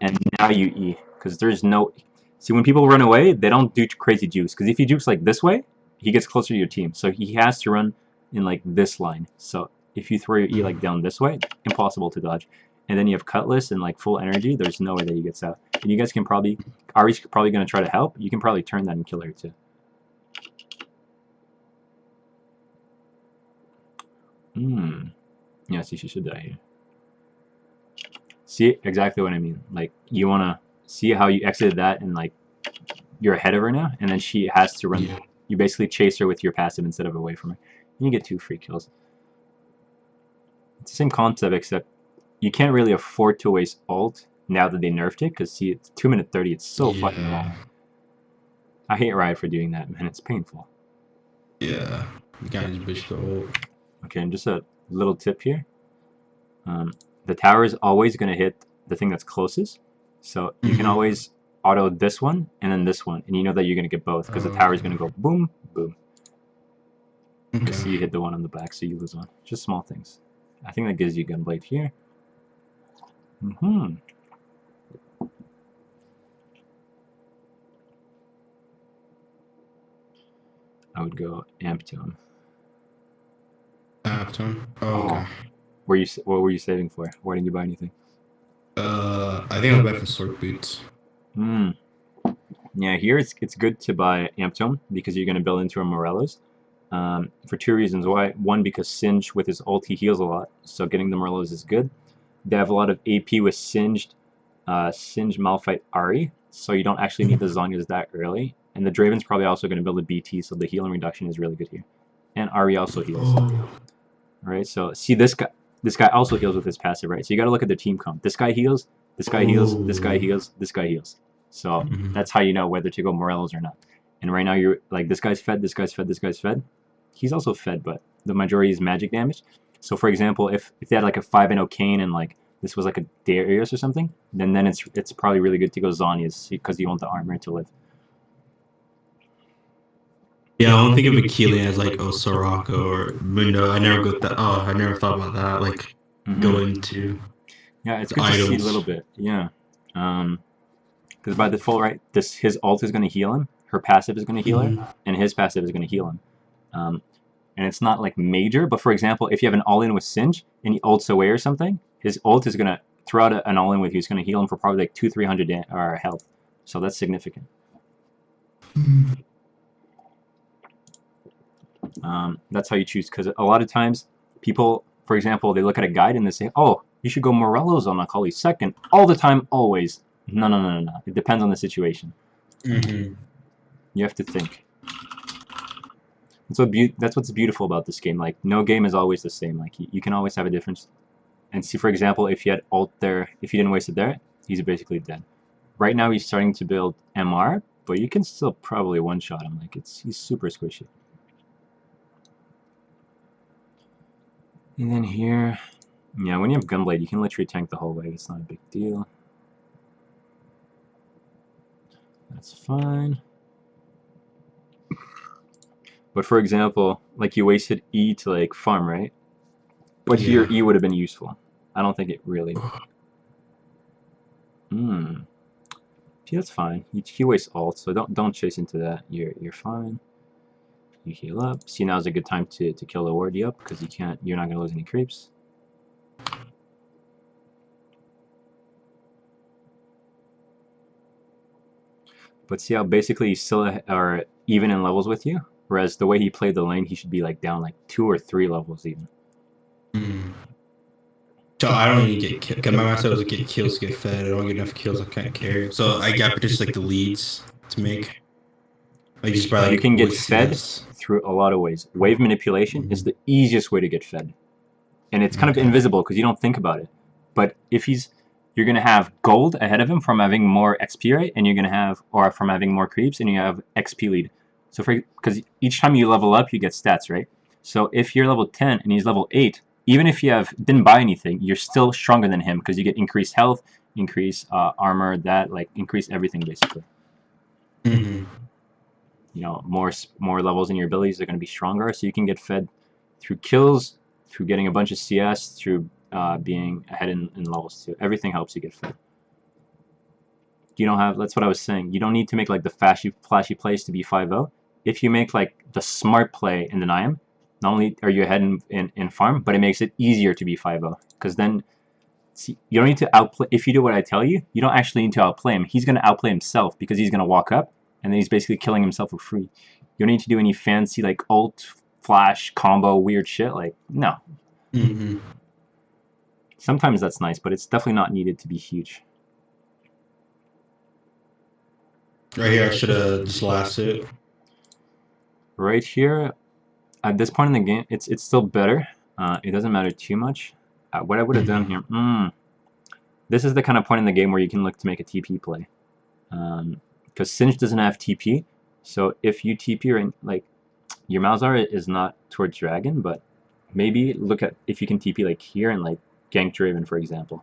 and now you E. Because there's no... See, when people run away, they don't do crazy jukes. Because if he jukes like this way, he gets closer to your team. So he has to run in like this line. So if you throw your E like down this way, impossible to dodge. And then you have Cutlass and like full energy, there's no way that he gets out. And you guys can probably... Ari's probably going to try to help. You can probably turn that and kill her too. Yeah, see, she should die here. See, exactly what I mean. Like, you want to see how you exited that and, like, you're ahead of her now, and then she has to run. Yeah. You basically chase her with your passive instead of away from her. And you get 2 free kills. It's the same concept, except you can't really afford to waste ult now that they nerfed it, because, see, it's 2 minute 30. It's so fucking long. I hate Riot for doing that, man. It's painful. Yeah. You can't just bitch the ult. Okay, and just a little tip here. The tower is always going to hit the thing that's closest. So you can always auto this one and then this one. And you know that you're going to get both because the tower is going to go boom, boom. Okay. So you hit the one on the back, so you lose one. Just small things. I think that gives you Gunblade here. I would go Amp Tome. Afton. Oh, okay. What were you saving for? Why didn't you buy anything? I think I was buying for sword boots. Hmm. Yeah, here it's good to buy Amp Tome because you're gonna build into a Morello's. For two reasons. Why? One, because Singe with his ult he heals a lot, so getting the Morello's is good. They have a lot of AP with Singe Malphite Ari, so you don't actually need the Zhonya's that early. And the Draven's probably also going to build a BT, so the healing reduction is really good here. And Ari also heals. Oh. Right, so see this guy. This guy also heals with his passive, right? So you got to look at the team comp. This guy heals. This guy heals. This guy heals. This guy heals. So that's how you know whether to go Morello's or not. And right now you're like this guy's fed. This guy's fed. This guy's fed. He's also fed, but the majority is magic damage. So for example, if they had like a 5-0 Kane and like this was like a Darius or something, then it's probably really good to go Zhonya's because you want the armor to live. Yeah, I don't think of Akili as like Soraka or Mundo. I never got that. Oh, I never thought about that. Like going to Yeah, it's the good to see a items. little bit. Yeah, because by default, right, his ult is going to heal him, her passive is going to heal her, and his passive is going to heal him. And it's not like major, but for example, if you have an all-in with Singe and he ults away or something, his ult is going to throw out an all-in with you. It's going to heal him for probably like 200-300 health. So that's significant. That's how you choose, because a lot of times people, for example, they look at a guide and they say, oh, you should go Morello's on Akali second. All the time, always. No, no, no, no, no. It depends on the situation. You have to think. That's what's beautiful about this game. Like, no game is always the same. Like, you can always have a difference. And see, for example, if you had ult there, if you didn't waste it there, he's basically dead. Right now, he's starting to build MR, but you can still probably one-shot him. Like, he's super squishy. And then here, yeah, when you have Gunblade, you can literally tank the whole way. It's not a big deal. That's fine. But for example, like you wasted E to like farm, right? But here E would have been useful. I don't think it really. See, that's fine. He wastes ult, so don't chase into that. You're fine. You heal up. See, now's a good time to kill the ward up because you're not gonna lose any creeps. But see how basically you still are even in levels with you, whereas the way he played the lane, he should be like down like 2 or 3 levels even. So I don't even get killed. Cause my mindset was to get kills, get fed. I don't get enough kills. I can't carry. So I got just like the leads to make. Like just by like you can get fed CS. through a lot of ways. Wave manipulation is the easiest way to get fed, and it's kind of invisible because you don't think about it. But if you're gonna have gold ahead of him from having more XP rate, and you're gonna have or from having more creeps, and you have XP lead. So because each time you level up, you get stats, right? So if you're level 10 and he's level 8, even if you didn't buy anything, you're still stronger than him because you get increased health, increased armor, that like increase everything basically. You know, more levels in your abilities are going to be stronger, so you can get fed through kills, through getting a bunch of CS, through being ahead in levels too. Everything helps you get fed. You don't have, that's what I was saying, you don't need to make like the flashy plays to be 5-0. If you make like the smart play and deny him, not only are you ahead in farm, but it makes it easier to be 5-0. Because then, see, you don't need to outplay, if you do what I tell you, you don't actually need to outplay him. He's going to outplay himself because he's going to walk up, and then he's basically killing himself for free. You don't need to do any fancy like ult, flash, combo, weird shit. Like, no. Sometimes that's nice, but it's definitely not needed to be huge. Right here, I should have just lasted. Right here, at this point in the game, it's still better. It doesn't matter too much. What I would have done here, this is the kind of point in the game where you can look to make a TP play. Because Singe doesn't have TP, so if you TP, right, like, your Malzahar is not towards Dragon, but maybe look at if you can TP like here and like gank Draven, for example.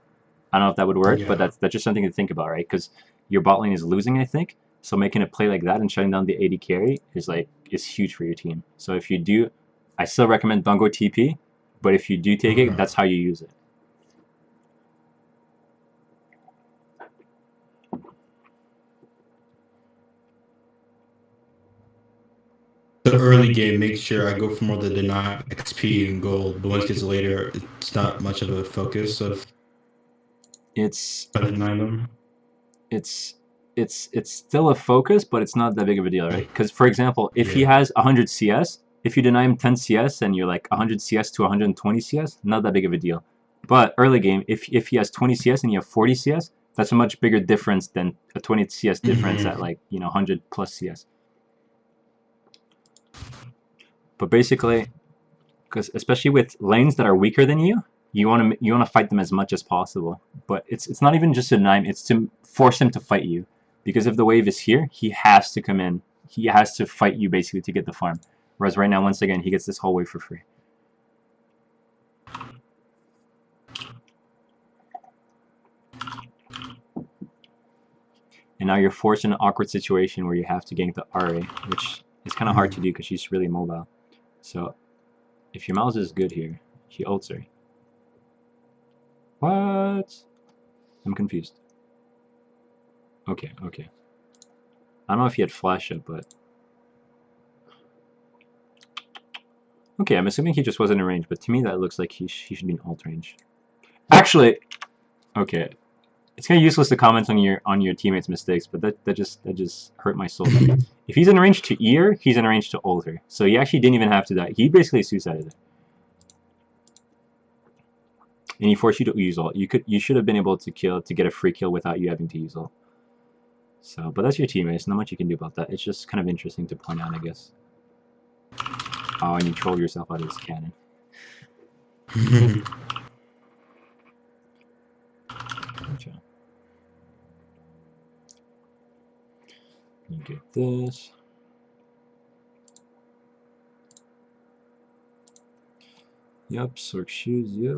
I don't know if that would work, but that's just something to think about, right? Because your bot lane is losing, I think, so making a play like that and shutting down the AD carry is huge for your team. So if you do, I still recommend don't go TP, but if you do take it, that's how you use it. the early game, make sure I go for more of the deny XP and gold, but once it gets later, it's not much of a focus of It's denying them. it's it's still a focus, but it's not that big of a deal, right? Because for example, if he Yeah. has 100 CS, if you deny him 10 CS and you're like 100 CS to 120 CS, not that big of a deal. But early game, if he has 20 CS and you have 40 CS, that's a much bigger difference than a 20 CS difference at like 100 plus CS. But basically, because especially with lanes that are weaker than you want to fight them as much as possible. But it's not even just to deny him; it's to force him to fight you, because if the wave is here, he has to come in. He has to fight you basically to get the farm. Whereas right now, once again, he gets this whole wave for free. And now you're forced in an awkward situation where you have to gank the RA, which is kind of hard to do because she's really mobile. So if your mouse is good here, he ults her. What? I'm confused. Okay, okay. I don't know if he had flash up, but... Okay, I'm assuming he just wasn't in range, but to me that looks like he should be in ult range. Actually, okay. It's kind of useless to comment on your teammates' mistakes, but that just hurt my soul. If he's in range to ear, he's in range to ult her. So he actually didn't even have to die. He basically suicided it. And he forced you to use ult. You should have been able to get a free kill without you having to use ult. So, but that's your teammates. Not much you can do about that. It's just kind of interesting to point out, I guess. Oh, and you troll yourself out of this cannon. Gotcha. You get this. Yep, Sork shoes, yep.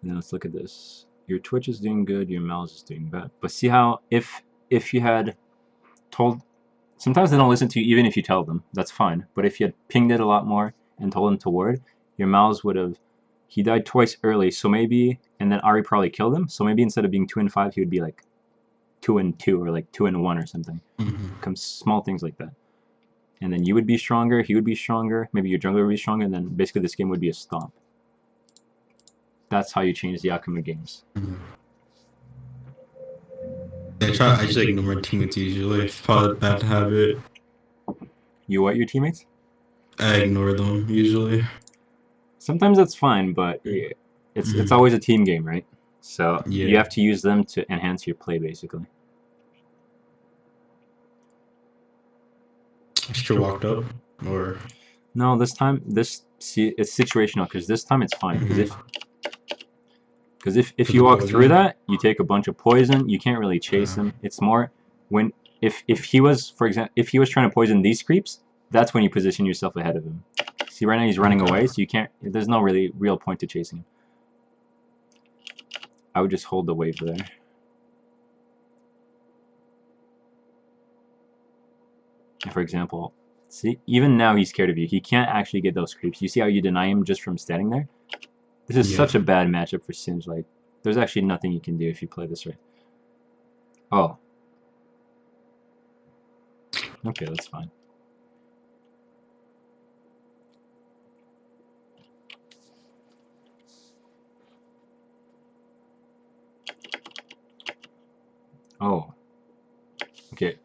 And then let's look at this. Your Twitch is doing good, your mouse is doing bad. But see how if you had told, sometimes they don't listen to you even if you tell them. That's fine. But if you had pinged it a lot more and told him to ward, your mouse would have. He died twice early, so maybe, and then Ari probably killed him. So maybe instead of being 2-5, he would be like 2-2 or like 2-1 or something. Comes small things like that. And then you would be stronger, he would be stronger, maybe your jungler would be stronger, and then basically this game would be a stomp. That's how you change the outcome of games. I just ignore my teammates usually. It's probably a bad habit. You what, your teammates? I ignore them usually. Sometimes that's fine, but it's always a team game, right? So you have to use them to enhance your play, basically. Sure walked up, or no, this time it's situational because this time it's fine because if you walk through that, you take a bunch of poison. You can't really chase him. It's more when if he was, for example, if he was trying to poison these creeps, that's when you position yourself ahead of him. See, right now he's running away, so you can't. There's no really real point to chasing him. I would just hold the wave there. For example, see, even now he's scared of you. He can't actually get those creeps. You see how you deny him just from standing there? This is such a bad matchup for Singe. Like, there's actually nothing you can do if you play this right. Oh. Okay, that's fine. Oh. Okay.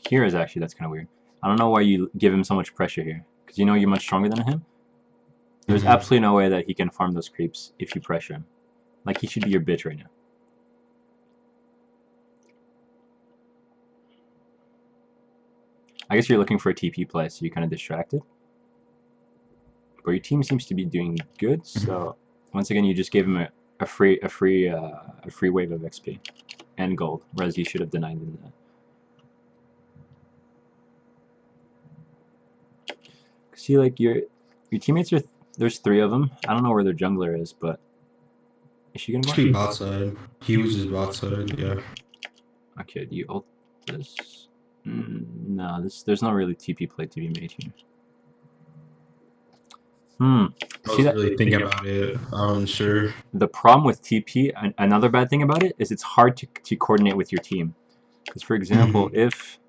Here is actually, that's kind of weird. I don't know why you give him so much pressure here. Because you know you're much stronger than him? There's absolutely no way that he can farm those creeps if you pressure him. Like, he should be your bitch right now. I guess you're looking for a TP play, so you're kind of distracted. But your team seems to be doing good, so once again, you just gave him a free wave of XP and gold, whereas you should have denied him that. See, like your teammates are there's 3 of them. I don't know where their jungler is, but is she gonna go? Be bot side. He was just bot side, yeah. Okay, do you ult this? No, there's no really TP play to be made here. I was really thinking about it. I'm sure. The problem with TP, another bad thing about it, is it's hard to coordinate with your team. Because, for example, if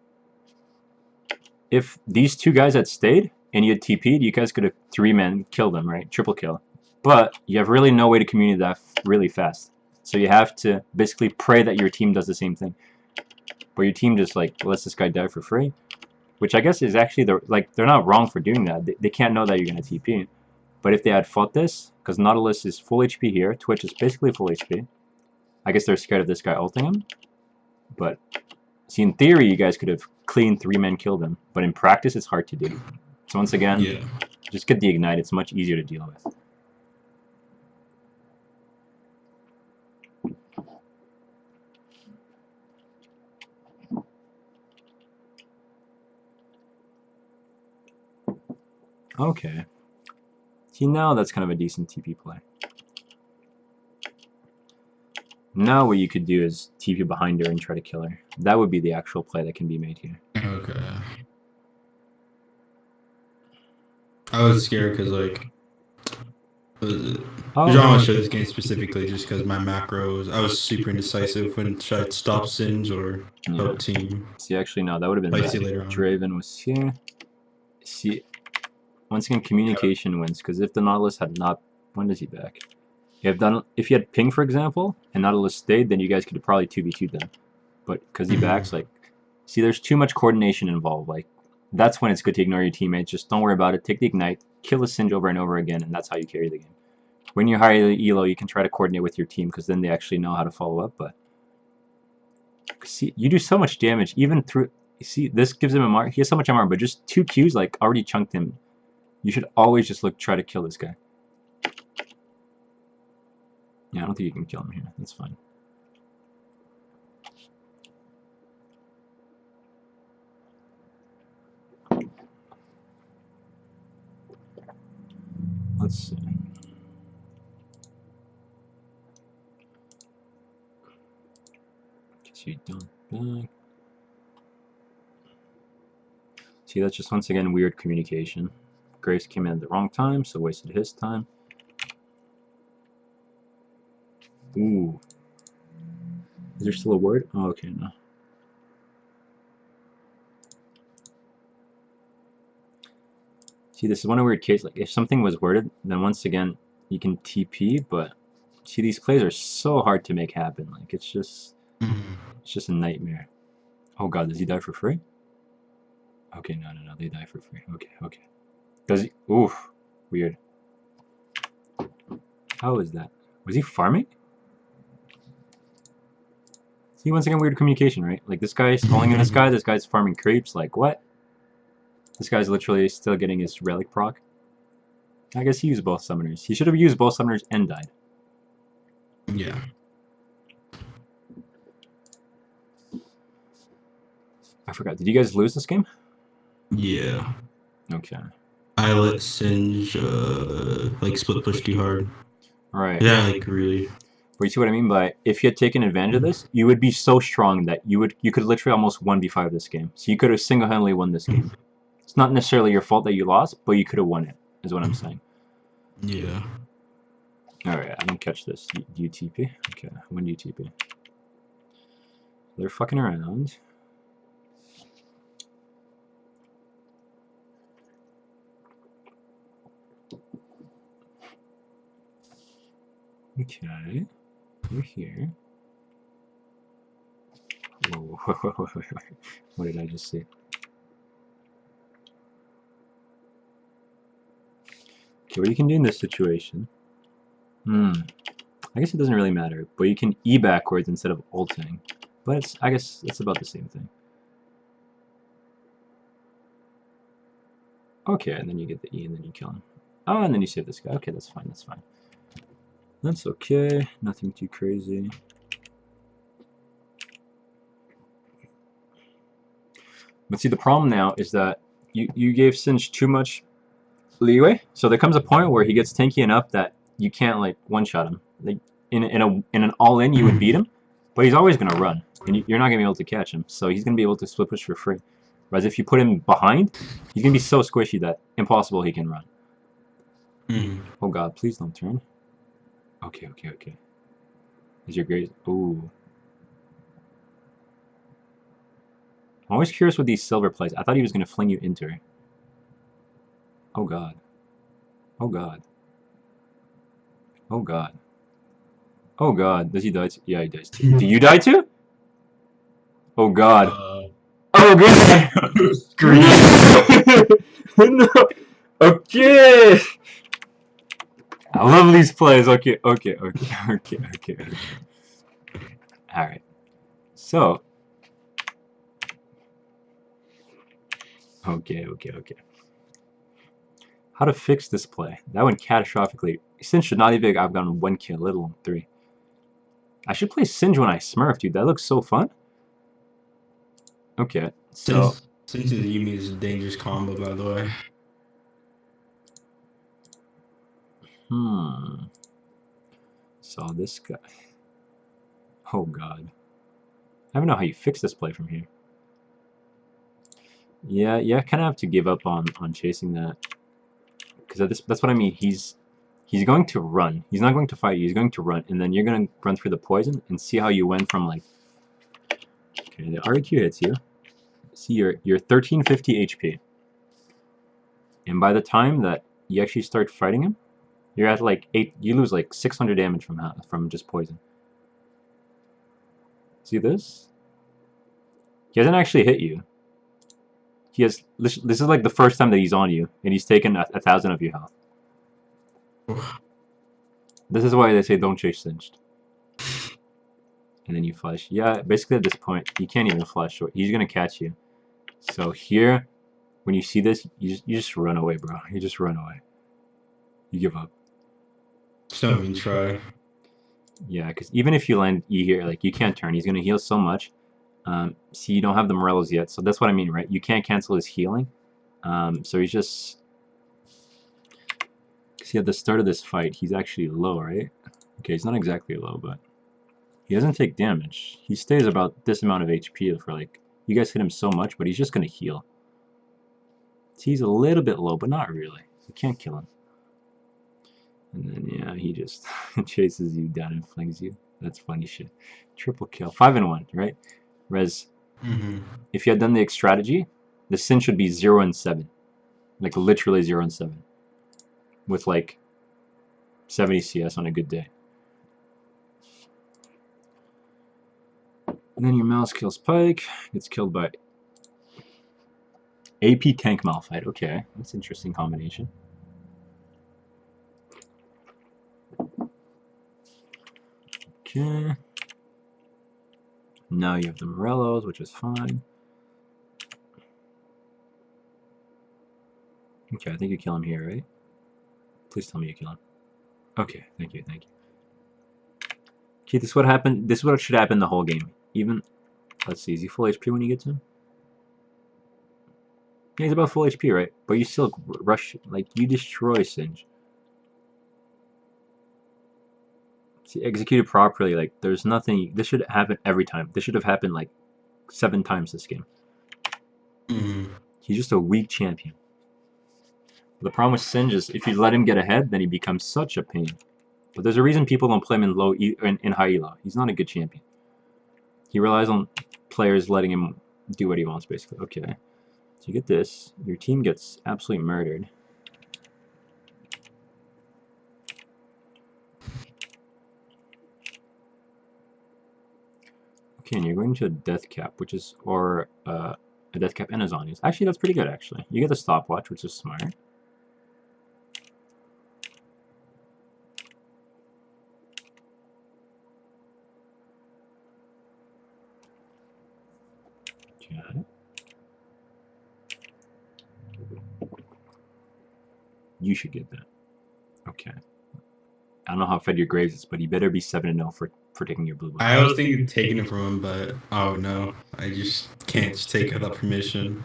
if these two guys had stayed and you had TP'd, you guys could have 3-man killed them, right? Triple kill. But you have really no way to communicate that really fast. So you have to basically pray that your team does the same thing. But your team just like lets this guy die for free. Which I guess is actually, they're not wrong for doing that. They can't know that you're going to TP. But if they had fought this, because Nautilus is full HP here, Twitch is basically full HP. I guess they're scared of this guy ulting him. But, see, in theory, you guys could have clean 3-man killed him. But in practice, it's hard to do. So once again, just get the Ignite. It's much easier to deal with. Okay. See, now that's kind of a decent TP play. Now what you could do is TP behind her and try to kill her. That would be the actual play that can be made here. Okay. I was scared because, like, John showed this game specifically just because my macros, I was super indecisive when should I stop Singe or help team. See, actually, no, that would have been bad. Later on. Draven was here. See, once again, communication wins, because if the Nautilus had not... When does he back? If you had ping, for example, and Nautilus stayed, then you guys could have probably 2v2'd them. But because he backs, like... See, there's too much coordination involved. Like, that's when it's good to ignore your teammates. Just don't worry about it. Take the Ignite, kill a Singe over and over again, and that's how you carry the game. When you're higher elo, you can try to coordinate with your team, because then they actually know how to follow up, but... See, you do so much damage, even through... You see, this gives him a mark. He has so much MR, but just 2 Qs, like, already chunked him. You should always just try to kill this guy. Yeah, I don't think you can kill him here. That's fine. Let's see. Guess you don't back. See, that's just once again weird communication. Grace came in at the wrong time, so wasted his time. Ooh. Is there still a word? Oh, okay, no. See, this is one of weird cases. Like, if something was worded, then once again, you can TP, but see, these plays are so hard to make happen. Like, it's just a nightmare. Oh god, does he die for free? Okay, no, they die for free. Okay. Does he? Oof. Weird. How is that? Was he farming? See, once again, weird communication, right? Like, this guy's calling in this guy's farming creeps. Like, what? This guy's literally still getting his relic proc. I guess he used both summoners. He should have used both summoners and died. Yeah. I forgot. Did you guys lose this game? Yeah. Okay. I let Singe, like, split push too hard. Alright. Yeah, like, really. But you see what I mean by, if you had taken advantage of this, you would be so strong that you could literally almost 1v5 this game. So you could have single-handedly won this game. It's not necessarily your fault that you lost, but you could have won it, is what I'm saying. Yeah. Alright, I don't catch this. Do you TP? Okay, when do you TP? They're fucking around. Okay, you're here. Whoa, what did I just say? Okay, what you can do in this situation... I guess it doesn't really matter, but you can E backwards instead of ulting. But I guess it's about the same thing. Okay, and then you get the E and then you kill him. Oh, and then you save this guy. Okay, that's fine, that's fine. That's okay, nothing too crazy. But see, the problem now is that you gave Singe too much leeway, so there comes a point where he gets tanky enough that you can't, like, one-shot him. Like, in an all-in, you would beat him, but he's always going to run, and you're not going to be able to catch him, so he's going to be able to split push for free. Whereas if you put him behind, he's going to be so squishy that impossible he can run. Oh god, please don't turn. Okay. Is your grace... Ooh. I'm always curious with these silver plays. I thought he was going to fling you into her. Oh god. Oh god. Oh god. Oh god. Does he die too? Yeah, he dies too. Do you die too? Oh god. Oh god! Green. No! Okay! I love these plays. Okay. Alright. So. Okay. How to fix this play? That went catastrophically. Singe should not even have gotten 1 kill, let alone 3. I should play Singe when I smurf, dude. That looks so fun. Okay, so. Since the Yumi is a dangerous combo, by the way. So this guy. Oh god. I don't know how you fix this play from here. Yeah, I kind of have to give up on chasing that. Because that's what I mean. He's going to run. He's not going to fight you. He's going to run. And then you're going to run through the poison and see how you went from like... Okay, the RQ hits you. See, you're 1350 HP. And by the time that you actually start fighting him, you're at like 8... You lose like 600 damage from just poison. See this? He hasn't actually hit you. He has... This is like the first time that he's on you. And he's taken 1,000 of your health. This is why they say don't chase Singed. And then you flash. Yeah, basically at this point, you can't even flash. He's gonna catch you. So here, when you see this, you just run away, bro. You just run away. You give up. Just don't even try. Yeah, because even if you land E here, like you can't turn. He's gonna heal so much. See, you don't have the Morellos yet, so that's what I mean, right? You can't cancel his healing. So he's just... See, at the start of this fight, he's actually low, right? Okay, he's not exactly low, but he doesn't take damage. He stays about this amount of HP for like... You guys hit him so much, but he's just gonna heal. See, he's a little bit low, but not really. You can't kill him. And then, yeah, he just chases you down and flings you. That's funny shit. Triple kill. 5 and 1, right? Res, if you had done the X strategy, the sin should be 0 and 7. Like, literally 0 and 7. With, like, 70 CS on a good day. And then your mouse kills Pike. Gets killed by AP Tank Malphite. Okay, that's an interesting combination. Okay. Now you have the Morellos, which is fine. Okay, I think you kill him here, right? Please tell me you kill him. Okay, thank you. Okay, this is what happened. This is what should happen the whole game. Even, let's see, is he full HP when you get to him? Yeah, he's about full HP, right? But you still rush, like, you destroy Singe. See, executed properly, like, there's nothing, this should happen every time. This should have happened, like, 7 times this game. He's just a weak champion. The problem with Singe is, if you let him get ahead, then he becomes such a pain. But there's a reason people don't play him in high elo. He's not a good champion. He relies on players letting him do what he wants, basically. Okay. So you get this. Your team gets absolutely murdered. Okay, and you're going to a death cap, which is, or a death cap and a Zhonya's. Actually, that's pretty good, actually. You get the stopwatch, which is smart. Okay. You should get that. Okay. I don't know how fed your Graves is, but you better be 7-0 for taking your blue buff. I was thinking of taking it from him, but oh no, I just can't just take it without permission.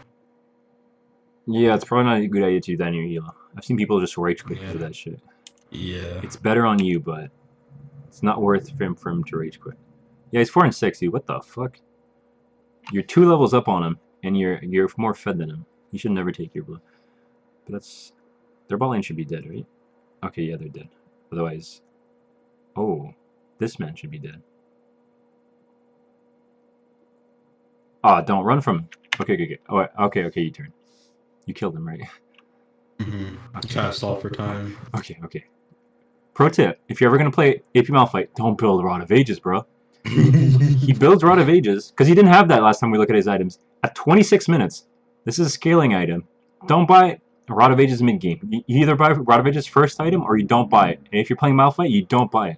Yeah, it's probably not a good idea to do that in your elo. I've seen people just rage quit for that shit. Yeah. It's better on you, but it's not worth for him to rage quit. Yeah, he's 4 and 6, dude. What the fuck? You're 2 levels up on him, and you're more fed than him. You should never take your blue. But that's... Their bot lane should be dead, right? Okay, yeah, they're dead. Otherwise... Oh, this man should be dead. Ah, don't run from him. Okay, okay, okay. Oh, okay, okay, you turn. You killed him, right? Mm-hmm. Okay. Try to stall for time. Okay, okay. Pro tip: if you're ever gonna play AP Malphite, don't build Rod of Ages, bro. He builds Rod of Ages because he didn't have that last time we look at his items at 26 minutes. This is a scaling item. Don't buy Rod of Ages mid game. You either buy Rod of Ages first item or you don't buy it. And if you're playing Malphite, you don't buy it.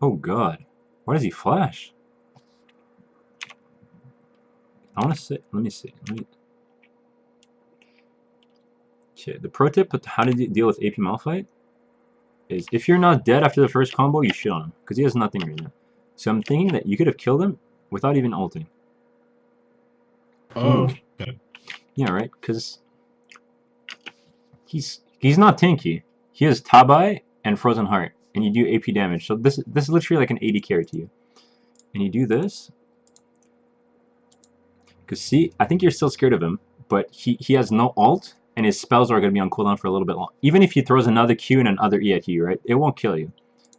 Oh god, why does he flash? I want to see. Let me see. Okay, the pro tip to how to deal with AP Malphite is if you're not dead after the first combo, you shit on him because he has nothing right now. So I'm thinking that you could have killed him without even ulting. Oh, Ooh. okay. Yeah, right. Because he's not tanky. He has Tabai and Frozen Heart, and you do AP damage. So this is literally like an 80 carry to you. And you do this. Because see, I think you're still scared of him, but he has no ult, and his spells are going to be on cooldown for a little bit long. Even if he throws another Q and another E at you, right? It won't kill you.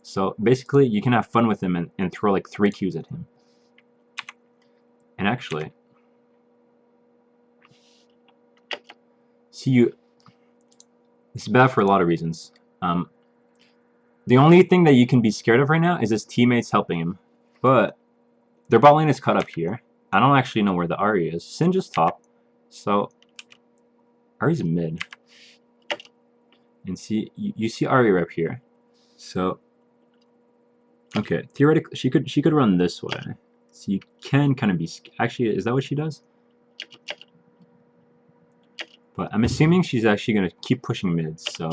So basically, you can have fun with him and throw like 3 Qs at him. And actually, see you. This is bad for a lot of reasons. The only thing that you can be scared of right now is his teammates helping him. But their bot lane is cut up here. I don't actually know where the Ahri is. Singe is top. So Ahri's mid. And see, you see Ahri rep here. So okay, theoretically she could run this way. So you can kind of be actually, is that what she does? But I'm assuming she's actually going to keep pushing mid. So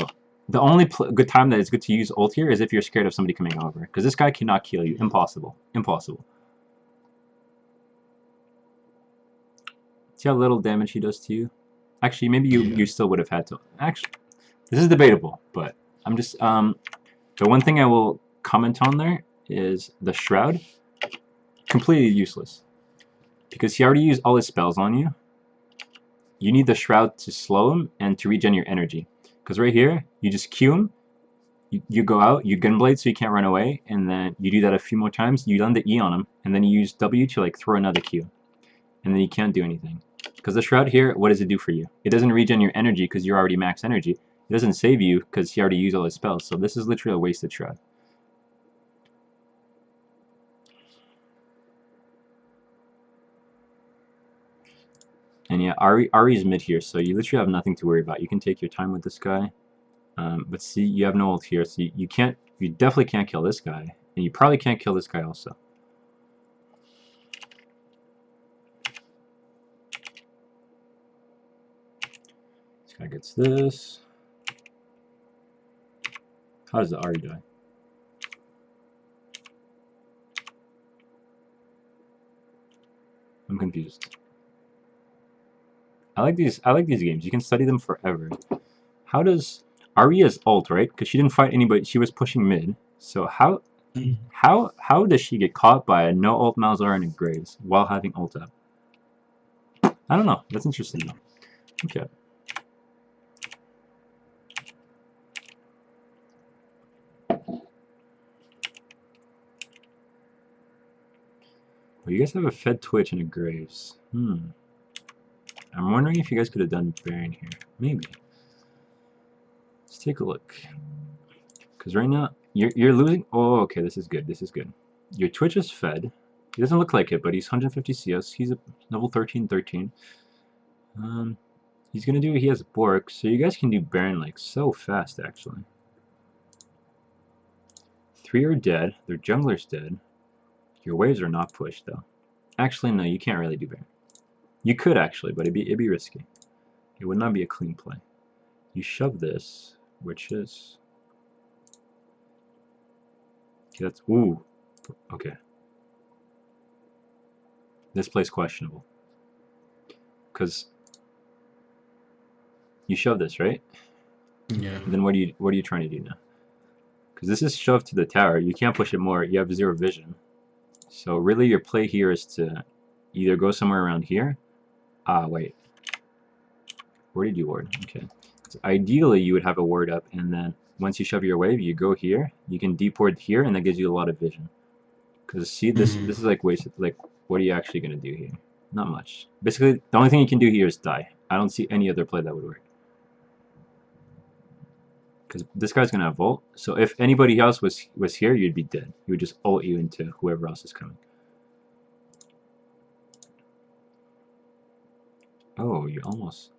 the only good time that it's good to use ult here is if you're scared of somebody coming over, because this guy cannot kill you. Impossible. Impossible. See how little damage he does to you? Actually, maybe you still would have had to. Actually, this is debatable, but I'm just the one thing I will comment on there is the Shroud. Completely useless, because he already used all his spells on you. You need the Shroud to slow him and to regen your energy. Because right here, you just Q him, you go out, you Gunblade so you can't run away, and then you do that a few more times, you land the E on him, and then you use W to like throw another Q. And then you can't do anything. Because the Shroud here, what does it do for you? It doesn't regen your energy because you're already max energy. It doesn't save you because he already used all his spells. So this is literally a wasted Shroud. And yeah, Ahri's mid here, so you literally have nothing to worry about. You can take your time with this guy. But see, you have no ult here, so you definitely can't kill this guy. And you probably can't kill this guy also. This guy gets this. How does the Ahri die? I'm confused. I like these games. You can study them forever. How does Ahri's ult, right? Because she didn't fight anybody. She was pushing mid. So how does she get caught by a no ult Malzahar and a Graves while having ult up? I don't know. That's interesting though. Okay. Well, you guys have a Fed Twitch and a Graves. I'm wondering if you guys could have done Baron here. Maybe. Let's take a look. Because right now, you're losing... Oh, okay, this is good. This is good. Your Twitch is fed. He doesn't look like it, but he's 150 CS. He's a level 13. He's going to do... He has Bork, so you guys can do Baron, like, so fast, actually. 3 are dead. Their jungler's dead. Your waves are not pushed, though. Actually, no, you can't really do Baron. You could, actually, but it'd be risky. It would not be a clean play. You shove this, which is... That's... Ooh. Okay. This play's questionable. Because you shove this, right? Yeah. And then what are you trying to do now? Because this is shoved to the tower. You can't push it more. You have 0 vision. So really your play here is to either go somewhere around here. Ah, wait. Where did you ward? Okay. So ideally you would have a ward up, and then once you shove your wave, you go here. You can deep ward here, and that gives you a lot of vision. Because see, this is like wasted. Like, what are you actually gonna do here? Not much. Basically, the only thing you can do here is die. I don't see any other play that would work. Because this guy's gonna have ult. So if anybody else was here, you'd be dead. He would just ult you into whoever else is coming. Oh, you almost.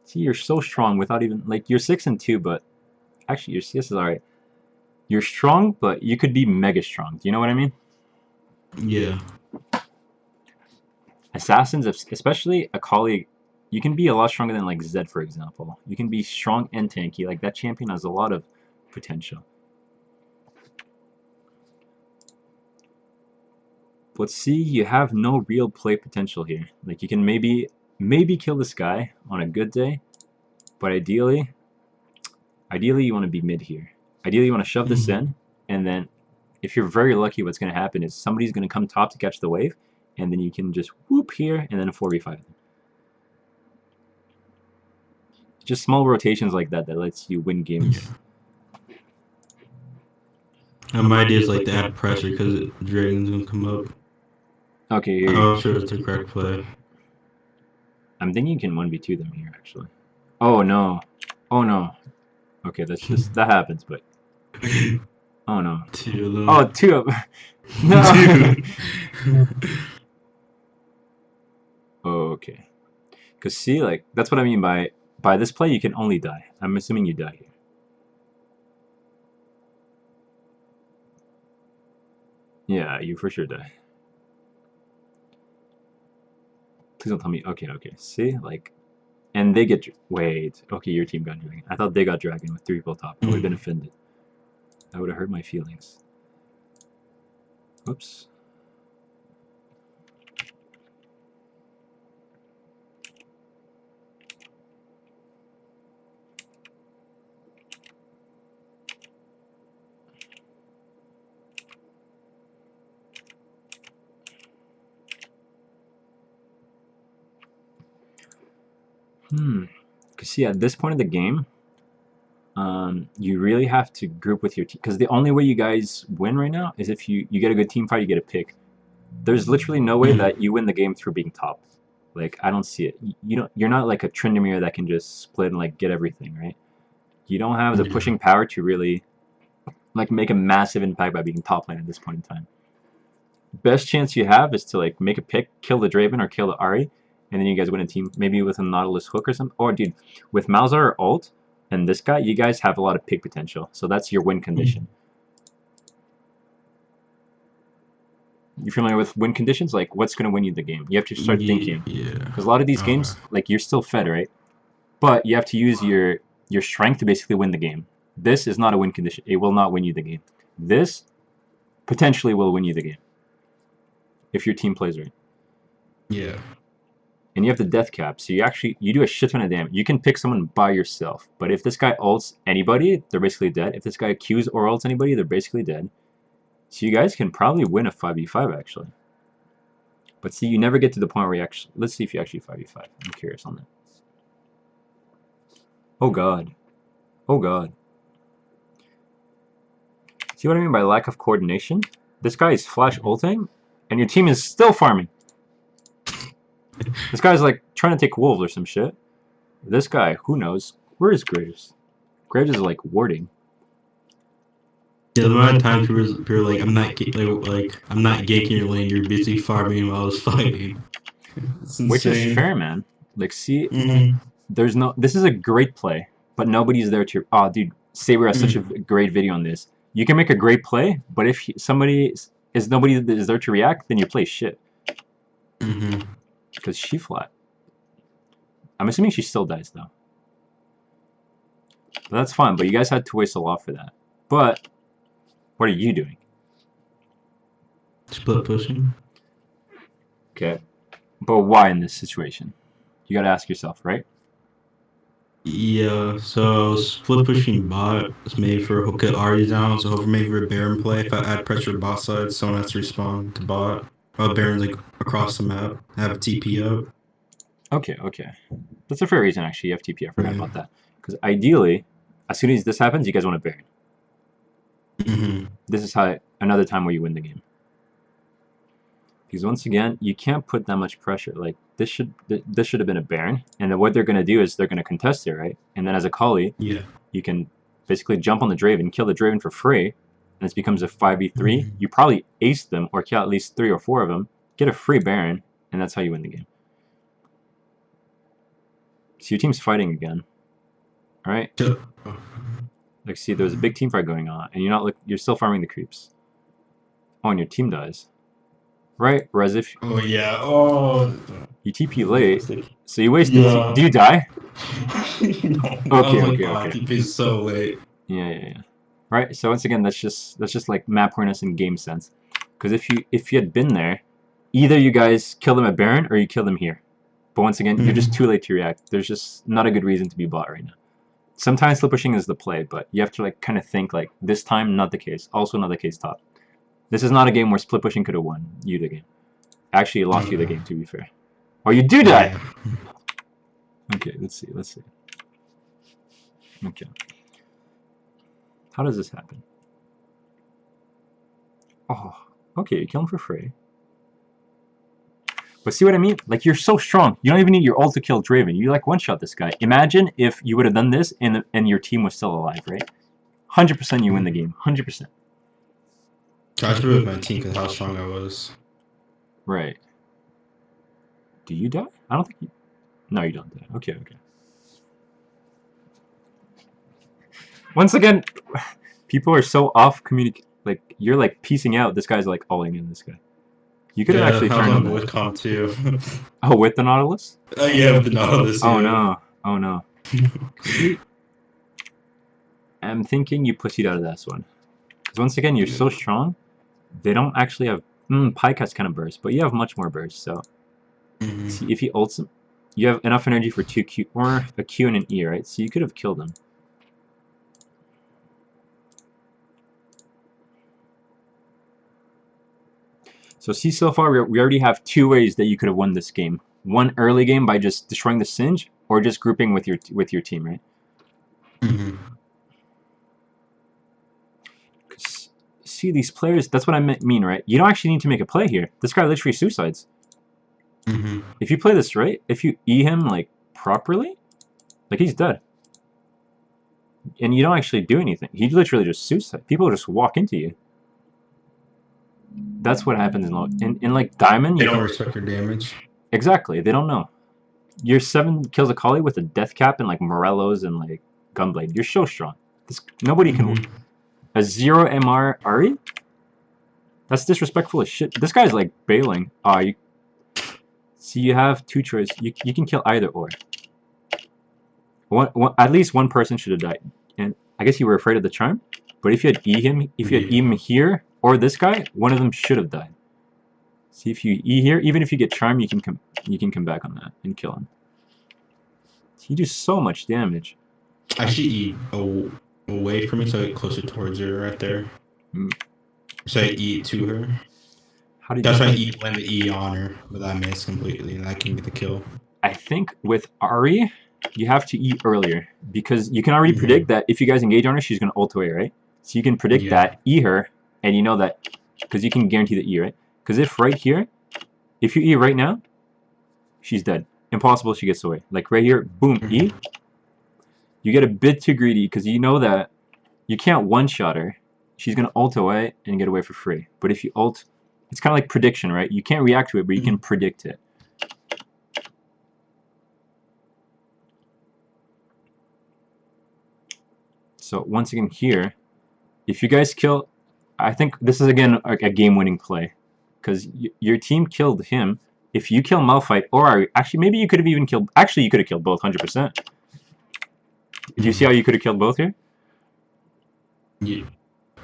See, you're so strong without even like you're 6-2, but actually your CS is alright. You're strong, but you could be mega strong. Do you know what I mean? Yeah. Assassins, especially Akali, you can be a lot stronger than like Zed, for example. You can be strong and tanky. Like that champion has a lot of potential. But see, you have no real play potential here. Like you can maybe kill this guy on a good day, but ideally you want to be mid here. Ideally you want to shove this in, and then if you're very lucky, what's going to happen is somebody's going to come top to catch the wave, and then you can just whoop here and then a 4v5 them. Just small rotations like that lets you win games. And my idea is like to add pressure because Dragon's gonna come up. Okay, I'm not sure it's the correct play. I'm thinking you can 1v2 them here, actually. Oh no. Oh no. Okay, that's just that happens, but oh no. Two of them. Oh, two of no. Okay. Cause see, like that's what I mean by this play. You can only die. I'm assuming you die here. Yeah, you for sure die. Please don't tell me. Okay, okay. See, like, and they get. Wait. Okay, your team got dragon. I thought they got dragon with 3 people top. I would have been offended. That would have hurt my feelings. Whoops. Because see, at this point of the game, you really have to group with your team. Because the only way you guys win right now is if you get a good team fight, you get a pick. There's literally no way that you win the game through being top. Like, I don't see it. You're not like a Tryndamere that can just split and like get everything, right? You don't have the pushing power to really like make a massive impact by being top lane at this point in time. Best chance you have is to like make a pick, kill the Draven or kill the Ahri, and then you guys win a team, maybe with a Nautilus hook or something. Or dude, with Malzahar ult and this guy, you guys have a lot of pick potential. So that's your win condition. You familiar with win conditions? Like, what's going to win you the game? You have to start thinking. Yeah. Because a lot of these games, like, you're still fed, right? But you have to use your strength to basically win the game. This is not a win condition. It will not win you the game. This potentially will win you the game. If your team plays right. Yeah. And you have the death cap, so you do a shit ton of damage. You can pick someone by yourself, but if this guy ults anybody, they're basically dead. If this guy Qs or ults anybody, they're basically dead. So you guys can probably win a 5v5 actually. But see, you never get to the point where you actually... Let's see if you actually 5v5. I'm curious on that. Oh god. Oh god. See what I mean by lack of coordination? This guy is flash ulting, and your team is still farming. This guy's like trying to take wolves or some shit. This guy, who knows? Where is Graves? Graves is like warding. Yeah, the amount of times you're like, I'm not I'm not ganking your lane. You're busy farming while I was fighting. Which is fair, man. Like, see, there's no. This is a great play, but nobody's there to. Oh, dude, Saber has such a great video on this. You can make a great play, but if nobody is there to react, then your play shit. Because she flat. I'm assuming she still dies though. But that's fine. But you guys had to waste a lot for that. But what are you doing? Split pushing. Okay. But why in this situation? You gotta ask yourself, right? Yeah, so split pushing bot is made for hook at Ahri down, so hover made for a Baron play. If I add pressure bot side, someone has to respond to bot. While Baron's like across the map, have a TP up. Okay, okay. That's a fair reason actually, you have TP, I forgot about that. Because ideally, as soon as this happens, you guys want a Baron. this is how another time where you win the game. Because once again, you can't put that much pressure. Like this should have been a Baron, and then what they're gonna do is they're gonna contest it, right? And then as Akali, you can basically jump on the Draven, kill the Draven for free, and this becomes a 5v3. You probably ace them or kill at least 3 or 4 of them, get a free Baron, and that's how you win the game. So your team's fighting again. Alright? Like see, there's a big team fight going on, and you're still farming the creeps. Oh, and your team dies. Right? Whereas if you TP late, so you waste do you die? No. Okay. TP is so late. Yeah. Right? So once again, that's just like map awareness and game sense. Because if you had been there, either you guys kill them at Baron or you kill them here. But once again, you're just too late to react. There's just not a good reason to be bot right now. Sometimes split pushing is the play, but you have to like kind of think like this time not the case. Also not the case top. This is not a game where split pushing could have won you the game. Actually, it lost you the game, to be fair. Oh, you do die! Okay, let's see. Okay. How does this happen? Oh, okay, you kill him for free. But see what I mean? Like, you're so strong. You don't even need your ult to kill Draven. You, like, one-shot this guy. Imagine if you would have done this and your team was still alive, right? 100% you win the game. 100%. I should with my team because how strong I was. Right. Do you die? I don't think you... No, you don't die. Okay. Once again, people are so off like, you're like piecing out. This guy's like alling in this guy. You could have actually turned on with comp too. Oh, with the Nautilus? Yeah, with the Nautilus. Oh no. I'm thinking you pussied out of this one. Because once again, you're so strong. They don't actually have... Pyke has kind of burst, but you have much more burst, so... See, if he ults him, you have enough energy for 2 Q, or a Q and an E, right? So you could have killed him. So see, so far we already have 2 ways that you could have won this game. One early game by just destroying the Singe, or just grouping with your team, right? See, these players, that's what I mean, right? You don't actually need to make a play here. This guy literally suicides. If you play this right, if you E him, like, properly, like, he's dead. And you don't actually do anything. He literally just suicides. People just walk into you. That's what happens in like, Diamond. They don't respect your damage. Exactly, they don't know. Your 7 kills Akali with a death cap and, like, Morellos and, like, Gunblade. You're so strong. Nobody can... A 0 MR Ahri? That's disrespectful as shit. This guy's, like, bailing. See, you have 2 choices. You can kill either or. At least one person should have died. And I guess you were afraid of the charm. But if you had E him, here or this guy, one of them should have died. See, if you E here, even if you get charm, you can come back on that and kill him. He does so much damage. I should E away from me so I get closer towards her right there. So I E to her. That's why I blend the E on her, but I miss completely, and I can get the kill. I think with Ahri, you have to E earlier, because you can already predict that if you guys engage on her, she's going to ult away, right? So you can predict that, E her, and you know that, because you can guarantee the E, right? Because if right here, if you E right now, she's dead. Impossible she gets away. Like right here, boom, E. You get a bit too greedy, because you know that you can't one-shot her. She's going to ult away and get away for free. But if you ult... It's kind of like prediction, right? You can't react to it, but you can predict it. So once again here, if you guys kill... I think this is again a game-winning play. Because your team killed him. If you kill Malphite, or actually maybe you could have even killed... Actually, you could have killed both, 100%. Do you see how you could have killed both here? Yeah.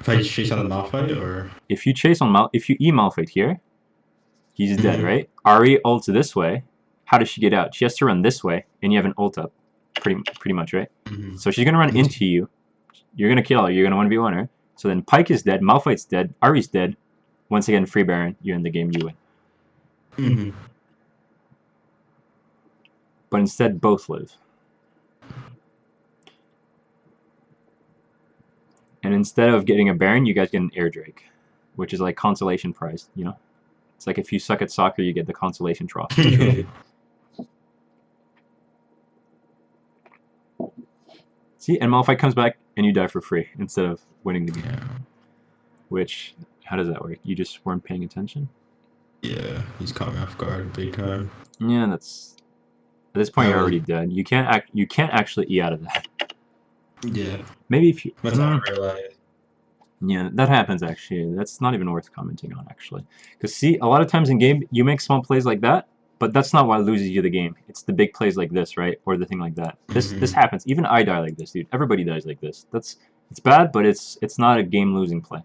If I just chase on the Malphite, or... If you chase on if you E Malphite here, he's dead, right? Ahri ults this way. How does she get out? She has to run this way, and you have an ult up. Pretty much, right? So she's going to run into you. You're going to kill her. You're going to 1v1 her. So then Pyke is dead. Malphite's dead. Ahri's dead. Once again, free Baron. You're in the game. You win. But instead, both live. And instead of getting a Baron, you guys get an Air Drake, which is like consolation prize, you know? It's like if you suck at soccer, you get the consolation trophy. See, and Malphite comes back and you die for free instead of winning the game. Yeah. Which, how does that work? You just weren't paying attention? Yeah, he's caught me off guard big time. Yeah, that's... At this point, you're already dead. You can't actually E out of that. Yeah. Maybe if you... That's what I realized. Yeah, that happens actually. That's not even worth commenting on actually. Because see, a lot of times in game, you make small plays like that, but that's not what loses you the game. It's the big plays like this, right? Or the thing like that. This happens. Even I die like this, dude. Everybody dies like this. It's bad, but it's not a game losing play.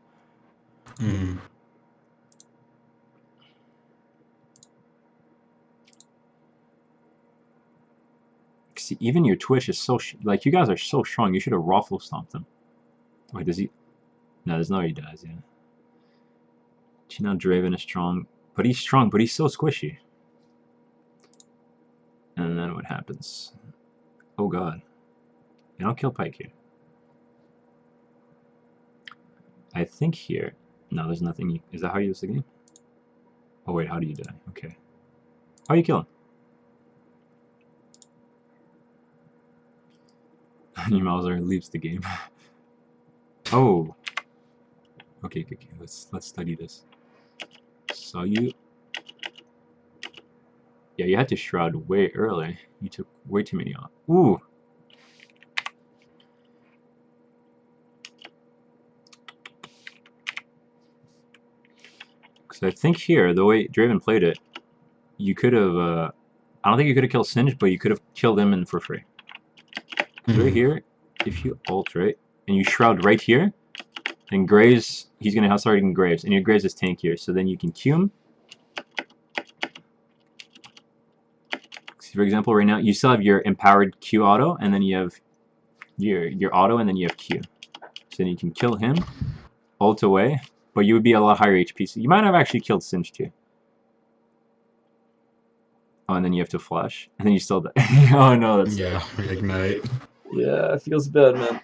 See, even your Twitch is so like you guys are so strong. You should have raffle stomped him. Wait, does he? No, there's no way he dies. Yeah. You know, Draven is strong, but he's so squishy. And then what happens? Oh god. And I'll kill Pike here. I think here... No, there's nothing... Is that how you lose the game? Oh wait, how do you die? Okay. How you kill him? Mauser leaves the game. Oh. Okay, let's study this. So you... Yeah, you had to shroud way early. You took way too many off. Ooh! Because I think here, the way Draven played it, you could have... I don't think you could have killed Singed, but you could have killed him in for free. Right here, if you ult, right, and you shroud right here, then Graves, he's going to start hitting Graves, and your Graves is tankier, so then you can Q him. For example, right now, you still have your empowered Q auto, and then you have your auto, and then you have Q. So then you can kill him, ult away, but you would be a lot higher HP, so you might have actually killed Singed too. Oh, and then you have to flash, and then you still die. Oh no, that's... Yeah, ignite. Yeah, it feels bad, man.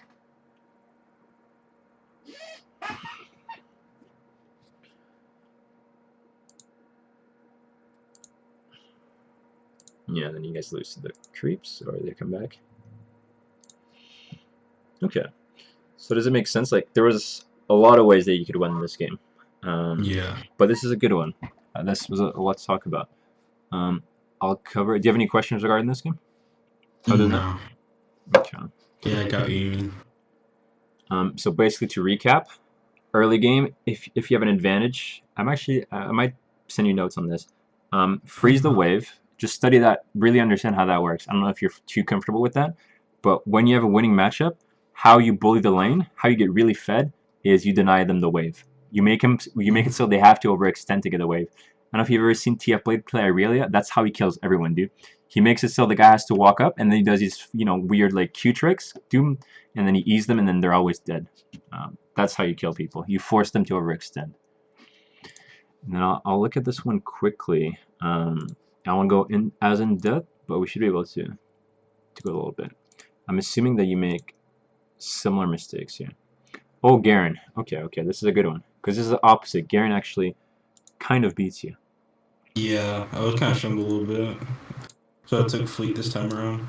Yeah, then you guys lose to the creeps, or they come back. Okay. So does it make sense? Like, there was a lot of ways that you could win this game. Yeah. But this is a good one. This was a lot to talk about. I'll cover... Do you have any questions regarding this game? Other than that? Okay. Yeah, I got what you mean. So basically, to recap, early game, if you have an advantage, I might send you notes on this. Freeze the wave. Just study that, really understand how that works. I don't know if you're too comfortable with that, but when you have a winning matchup, how you bully the lane, how you get really fed, is you deny them the wave. You make it so they have to overextend to get a wave. I don't know if you've ever seen TF Blade play Irelia. That's how he kills everyone, dude. He makes it so the guy has to walk up, and then he does these, weird like Q tricks, and then he E's them, and then they're always dead. That's how you kill people. You force them to overextend. And then I'll look at this one quickly. I won't go in depth, but we should be able to go a little bit. I'm assuming that you make similar mistakes here. Oh, Garen. Okay, this is a good one. Because this is the opposite. Garen actually kind of beats you. Yeah, I was kind of shunned a little bit. So I took Fleet this time around.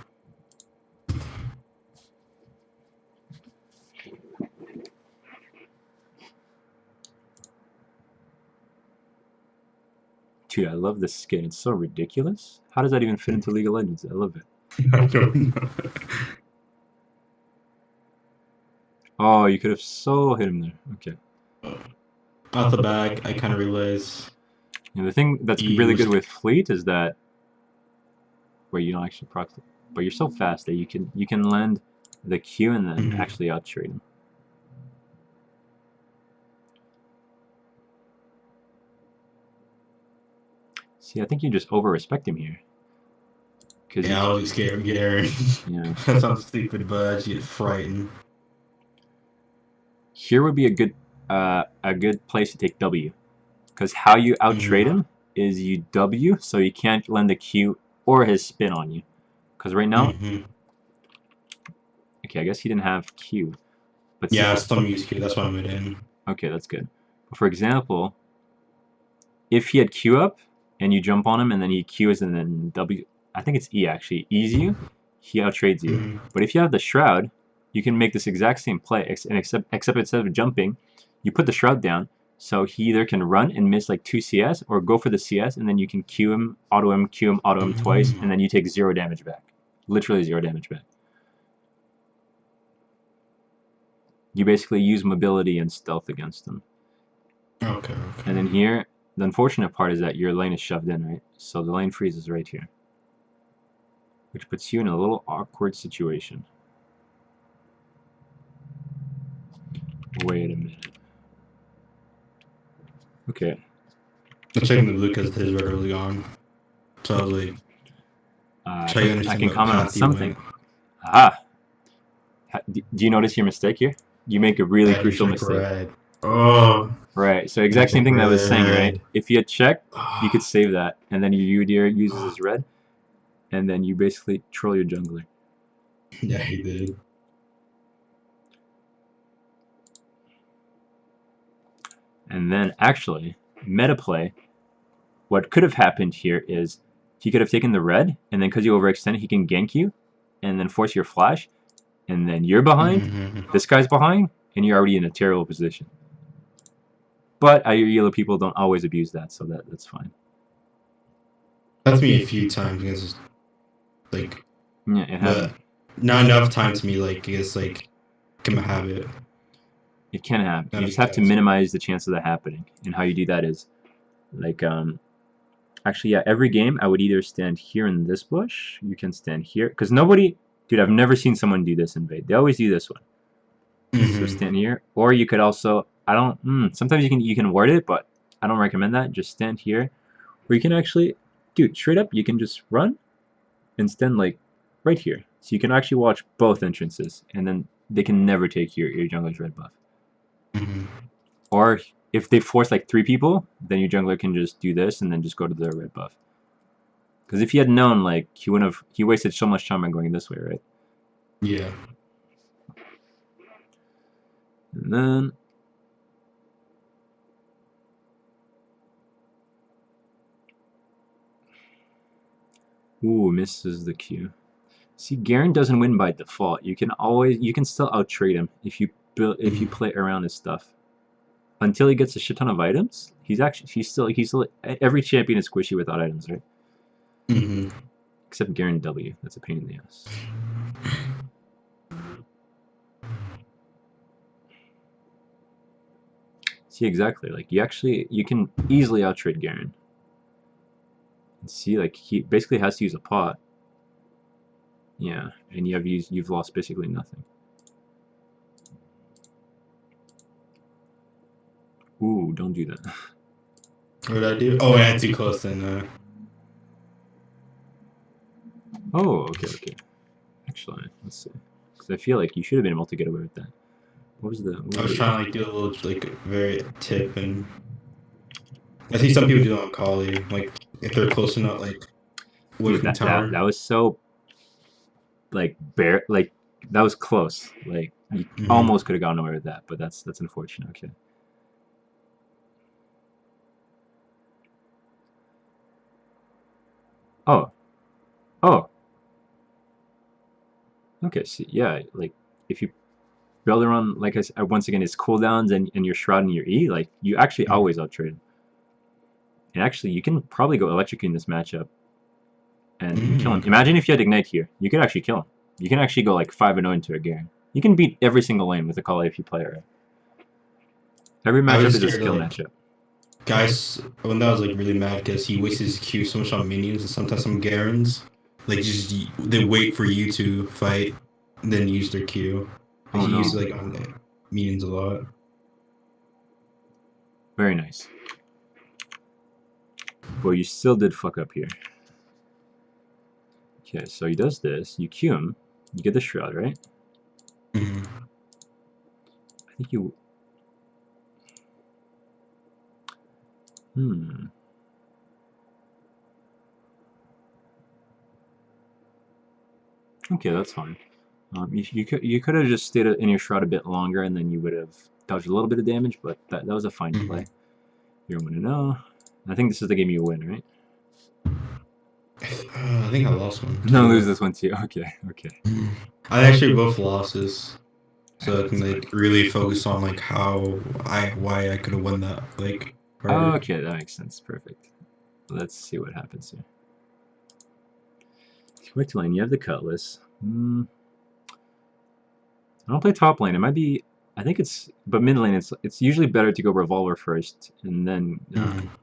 Dude, I love this skin. It's so ridiculous. How does that even fit into League of Legends? I love it. I don't know. Oh, you could have so hit him there. Okay. Off the back, I kind of realized... The thing that's really good with Fleet is that... Where you don't actually proc... But you're so fast that you can land the Q and then actually out-trade him. See, I think you just over-respect him here. Yeah, I was scared of Garen. Yeah. That sounds stupid, but I just get frightened. Here would be a good place to take W. Because how you out-trade him is you W, so you can't land the Q or his spin on you. Because right now... Okay, I guess he didn't have Q. But see, Yeah, some use Q. That's why I'm in. okay, that's good. But for example, if he had Q up and you jump on him and then he Qs and then W, I think it's E actually, E's you, he outtrades you. Mm-hmm. But if you have the Shroud, you can make this exact same play, except instead of jumping, you put the Shroud down, so he either can run and miss like 2 CS or go for the CS and then you can Q him, auto him twice, and then you take 0 damage back. Literally 0 damage back. You basically use mobility and stealth against him. Okay. And then here, the unfortunate part is that your lane is shoved in, right? So the lane freezes right here, which puts you in a little awkward situation. Wait a minute. Okay. I'm checking the blue because his red was gone. So I was like, try to I understand can what comment on path he something. went. Aha! Do you notice your mistake here? You make a really I didn't crucial check mistake. red. Oh, Right, so I didn't exact same check thing that I was saying, right? red. If you had checked, you could Oh, save that, and then your Udyr uses his red, and then you basically troll your jungler. yeah, he did. And then, actually, meta play, what could have happened here is he could have taken the red, and then because you overextend, he can gank you, and then force your flash, and then you're behind, this guy's behind, and you're already in a terrible position. But I hear yellow people don't always abuse that, so that's fine. That's me a few times because, like, Yeah, it but happens. not enough time to me, like, I guess, like, become a habit. It can happen. Not You a just few have to times. minimize the chance of that happening. And how you do that is, like, actually, yeah, every game I would either stand here in this bush, you can stand here, because nobody, dude, I've never seen someone do this in Bait. They always do this one. So stand here, or you could also, I don't, sometimes you can word it, but I don't recommend that. Just stand here, or you can actually, dude, straight up, you can just run and stand like right here. So you can actually watch both entrances, and then they can never take your jungler's red buff. Or if they force like 3 people, then your jungler can just do this and then just go to the red buff. Because if he had known, like, he wouldn't have, he wasted so much time on going this way, right? Yeah. And then, ooh, misses the Q. See, Garen doesn't win by default. You can still outtrade him if you play around his stuff. Until he gets a shit ton of items, he's still every champion is squishy without items, right? Except Garen W. That's a pain in the ass. See, exactly. Like, you can easily outtrade Garen. And see, like, he basically has to use a pot. Yeah, and you've lost basically nothing. Ooh, don't do that. What did I do? Oh, I had too close then. Oh, okay. Actually, let's see. Because I feel like you should have been able to get away with that. What was I was the trying to like do a little like very tip, and I see some people do it on Akali, like if they're close enough, like away dude, from tower. that was so like that was close. Like you Mm-hmm. almost could have gotten away with that, but that's unfortunate. Okay. Oh, oh. Okay. See, yeah, like if you build around, like I said, once again, it's cooldowns and your shroud and your E, like you actually always outtrade. And actually, you can probably go electrocute in this matchup and kill him. Imagine if you had ignite here, you could actually kill him. You can actually go like 5-0 into a Garen. You can beat every single lane with Akali if you play it right. Every I matchup was is a scared skill of like matchup. guys when that was like really mad because he wastes his Q so much on minions, and sometimes some Garens like just they wait for you to fight, and then use their Q. And Oh he no. used like on minions a lot. Very nice. But you still did fuck up here. Okay, so he does this. You Q him. You get the shroud, right? I think you... Okay, that's fine. You could have just stayed in your shroud a bit longer, and then you would have dodged a little bit of damage. But that was a fine play. You're 1-0. I think this is the game you win, right? I think I lost one No, too. lose this one too. Okay. I actually both losses, so I can That's like really focus on like why I could have won that like fine. part. Okay, that makes sense. Perfect. Let's see what happens here. Which lane? You have the cutlass. I don't play top lane. It might be. I think it's. But mid lane, it's usually better to go revolver first and then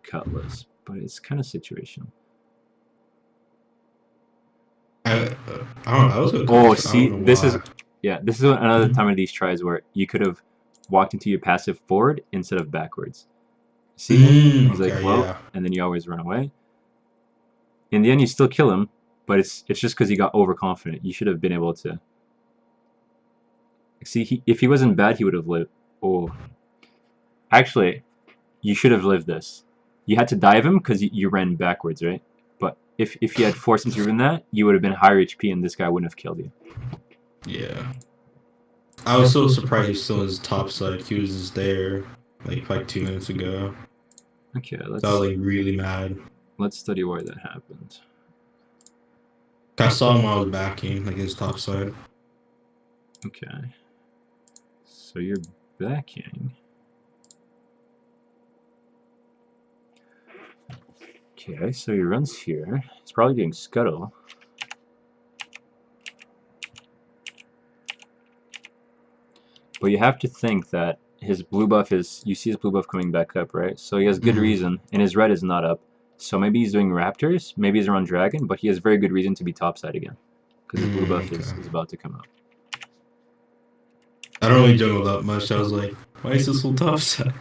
cutlass. But it's kind of situational. I don't know. I was a Oh, cutlass. I see, don't know this is. why. Yeah, this is another time of these tries where you could have walked into your passive forward instead of backwards. See? He's like, Okay, well, yeah. and then you always run away. In the end, you still kill him, but it's just because he got overconfident. You should have been able to. See, if he wasn't bad, he would have lived. Oh, actually, you should have lived this. You had to dive him because you ran backwards, right? But if you had forced him to run that, you would have been higher HP, and this guy wouldn't have killed you. Yeah. I was so surprised he still is top side. He was just there like 2 minutes ago. Okay, So I was like really mad. let's study why that happened. I saw him while I was backing, like his top side. Okay. So you're backing. Okay, so he runs here. He's probably doing scuttle. But you have to think that his blue buff is, you see his blue buff coming back up, right? So he has good reason, and his red is not up. So maybe he's doing raptors, maybe he's around dragon, but he has very good reason to be topside again. Because his blue buff is about to come out. I don't really jungle that much. I was like, why is this so top side?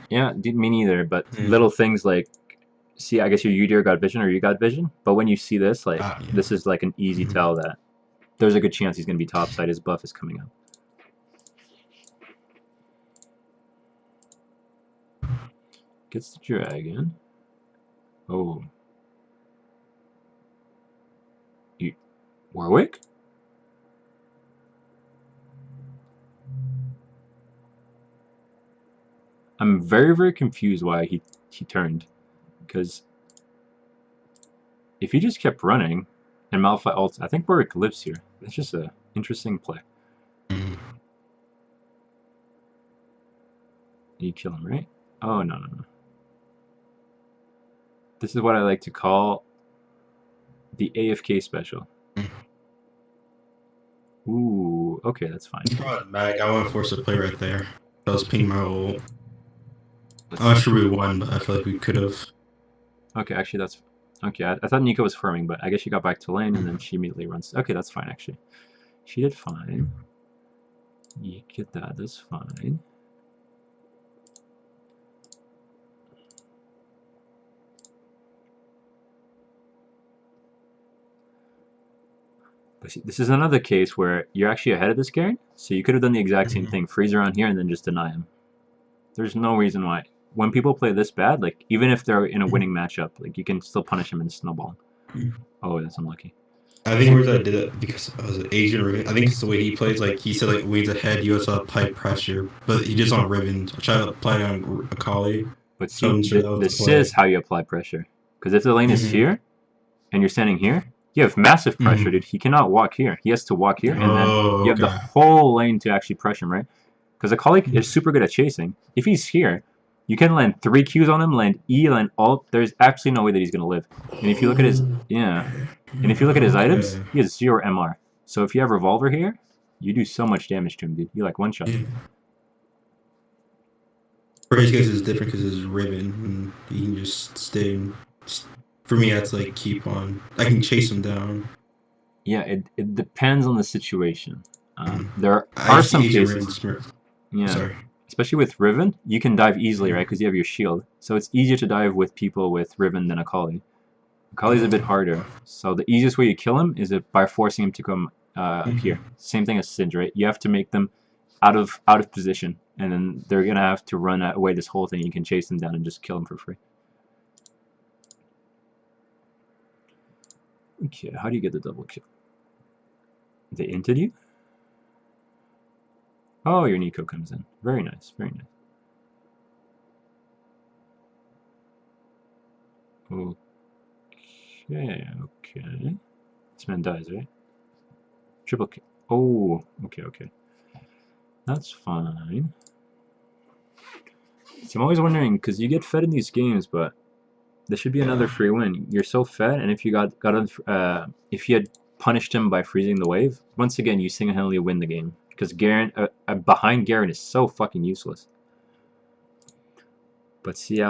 Yeah, me neither, but little things like, see, I guess your Udyr got vision or you got vision, but when you see this, like, this is like an easy tell that there's a good chance he's going to be topside, his buff is coming up. Gets the dragon. Oh. Warwick? I'm very, very confused why he turned. Because if he just kept running and Malphite ults, I think Warwick lives here. That's just an interesting play. You kill him, right? Oh, no. This is what I like to call the AFK special. Ooh, okay, that's fine. Mag, I want to force a play right there. I was pinging my ult. I'm not sure we won, but I feel like we could have. Okay, actually, that's... Okay, I thought Nico was farming, but I guess she got back to lane, and then she immediately runs... Okay, that's fine, actually. She did fine. You get that, that's fine. But see, this is another case where you're actually ahead of this guy, so you could have done the exact same thing. Freeze around here and then just deny him. There's no reason why. When people play this bad, like, even if they're in a winning matchup, like, you can still punish him in snowball. Oh, that's unlucky. I think the reason I did it because I was an Asian Riven. I think it's the way he plays. Like he said, like when he's ahead, you also apply pressure, but he just on Riven. I tried to apply it on Akali. But So see, I'm sure that was this the play. is how you apply pressure. Because if the lane is here, and you're standing here, you have massive pressure, dude. He cannot walk here. He has to walk here, and then you have the whole lane to actually pressure him, right? Because Akali is super good at chasing. If he's here, you can land 3 Qs on him, land E, land alt. There's absolutely no way that he's gonna live. And if you look at his and if you look at his items, he has 0 MR. So if you have revolver here, you do so much damage to him, dude. You like one shot. For his case, it's different because it's Riven, and he can just stay. For me, I have to like keep on. I can chase him down. Yeah, it depends on the situation. There are some cases. Yeah. Sorry. Especially with Riven, you can dive easily, right? Because you have your shield. So it's easier to dive with people with Riven than Akali. Akali's a bit harder. So the easiest way you kill him is by forcing him to come up here. Same thing as Singe, right? You have to make them out of position, and then they're gonna have to run away this whole thing. You can chase them down and just kill them for free. Okay, how do you get the double kill? They inted you? Oh, your Nico comes in. Very nice, very nice. Okay, okay. This man dies, right? Triple kill. Oh, okay. That's fine. So I'm always wondering, because you get fed in these games, but there should be another free win. You're so fed, and if you if you had punished him by freezing the wave, once again you single-handedly win the game. Because Garen, behind Garen is so fucking useless. But see,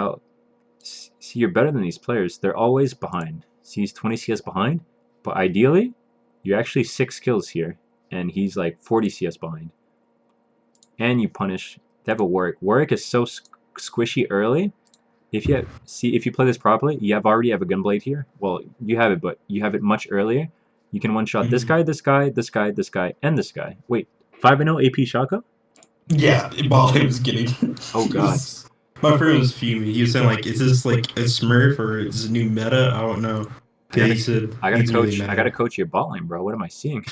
you're better than these players. They're always behind. See, he's 20 CS behind, but ideally, you're actually 6 kills here, and he's like 40 CS behind. And you punish. They have a Warwick. Warwick is so squishy early. If you play this properly, you already have a gunblade here. Well, you have it, but you have it much earlier. You can one-shot this guy, this guy, this guy, this guy, and this guy. Wait, 5-0 AP Shaka? Yeah, while he was getting. Oh god. My friend was fuming. He was saying like, "Is this like a Smurf or is this a new meta?" I don't know. He said, I gotta coach your bot lane, bro. What am I seeing?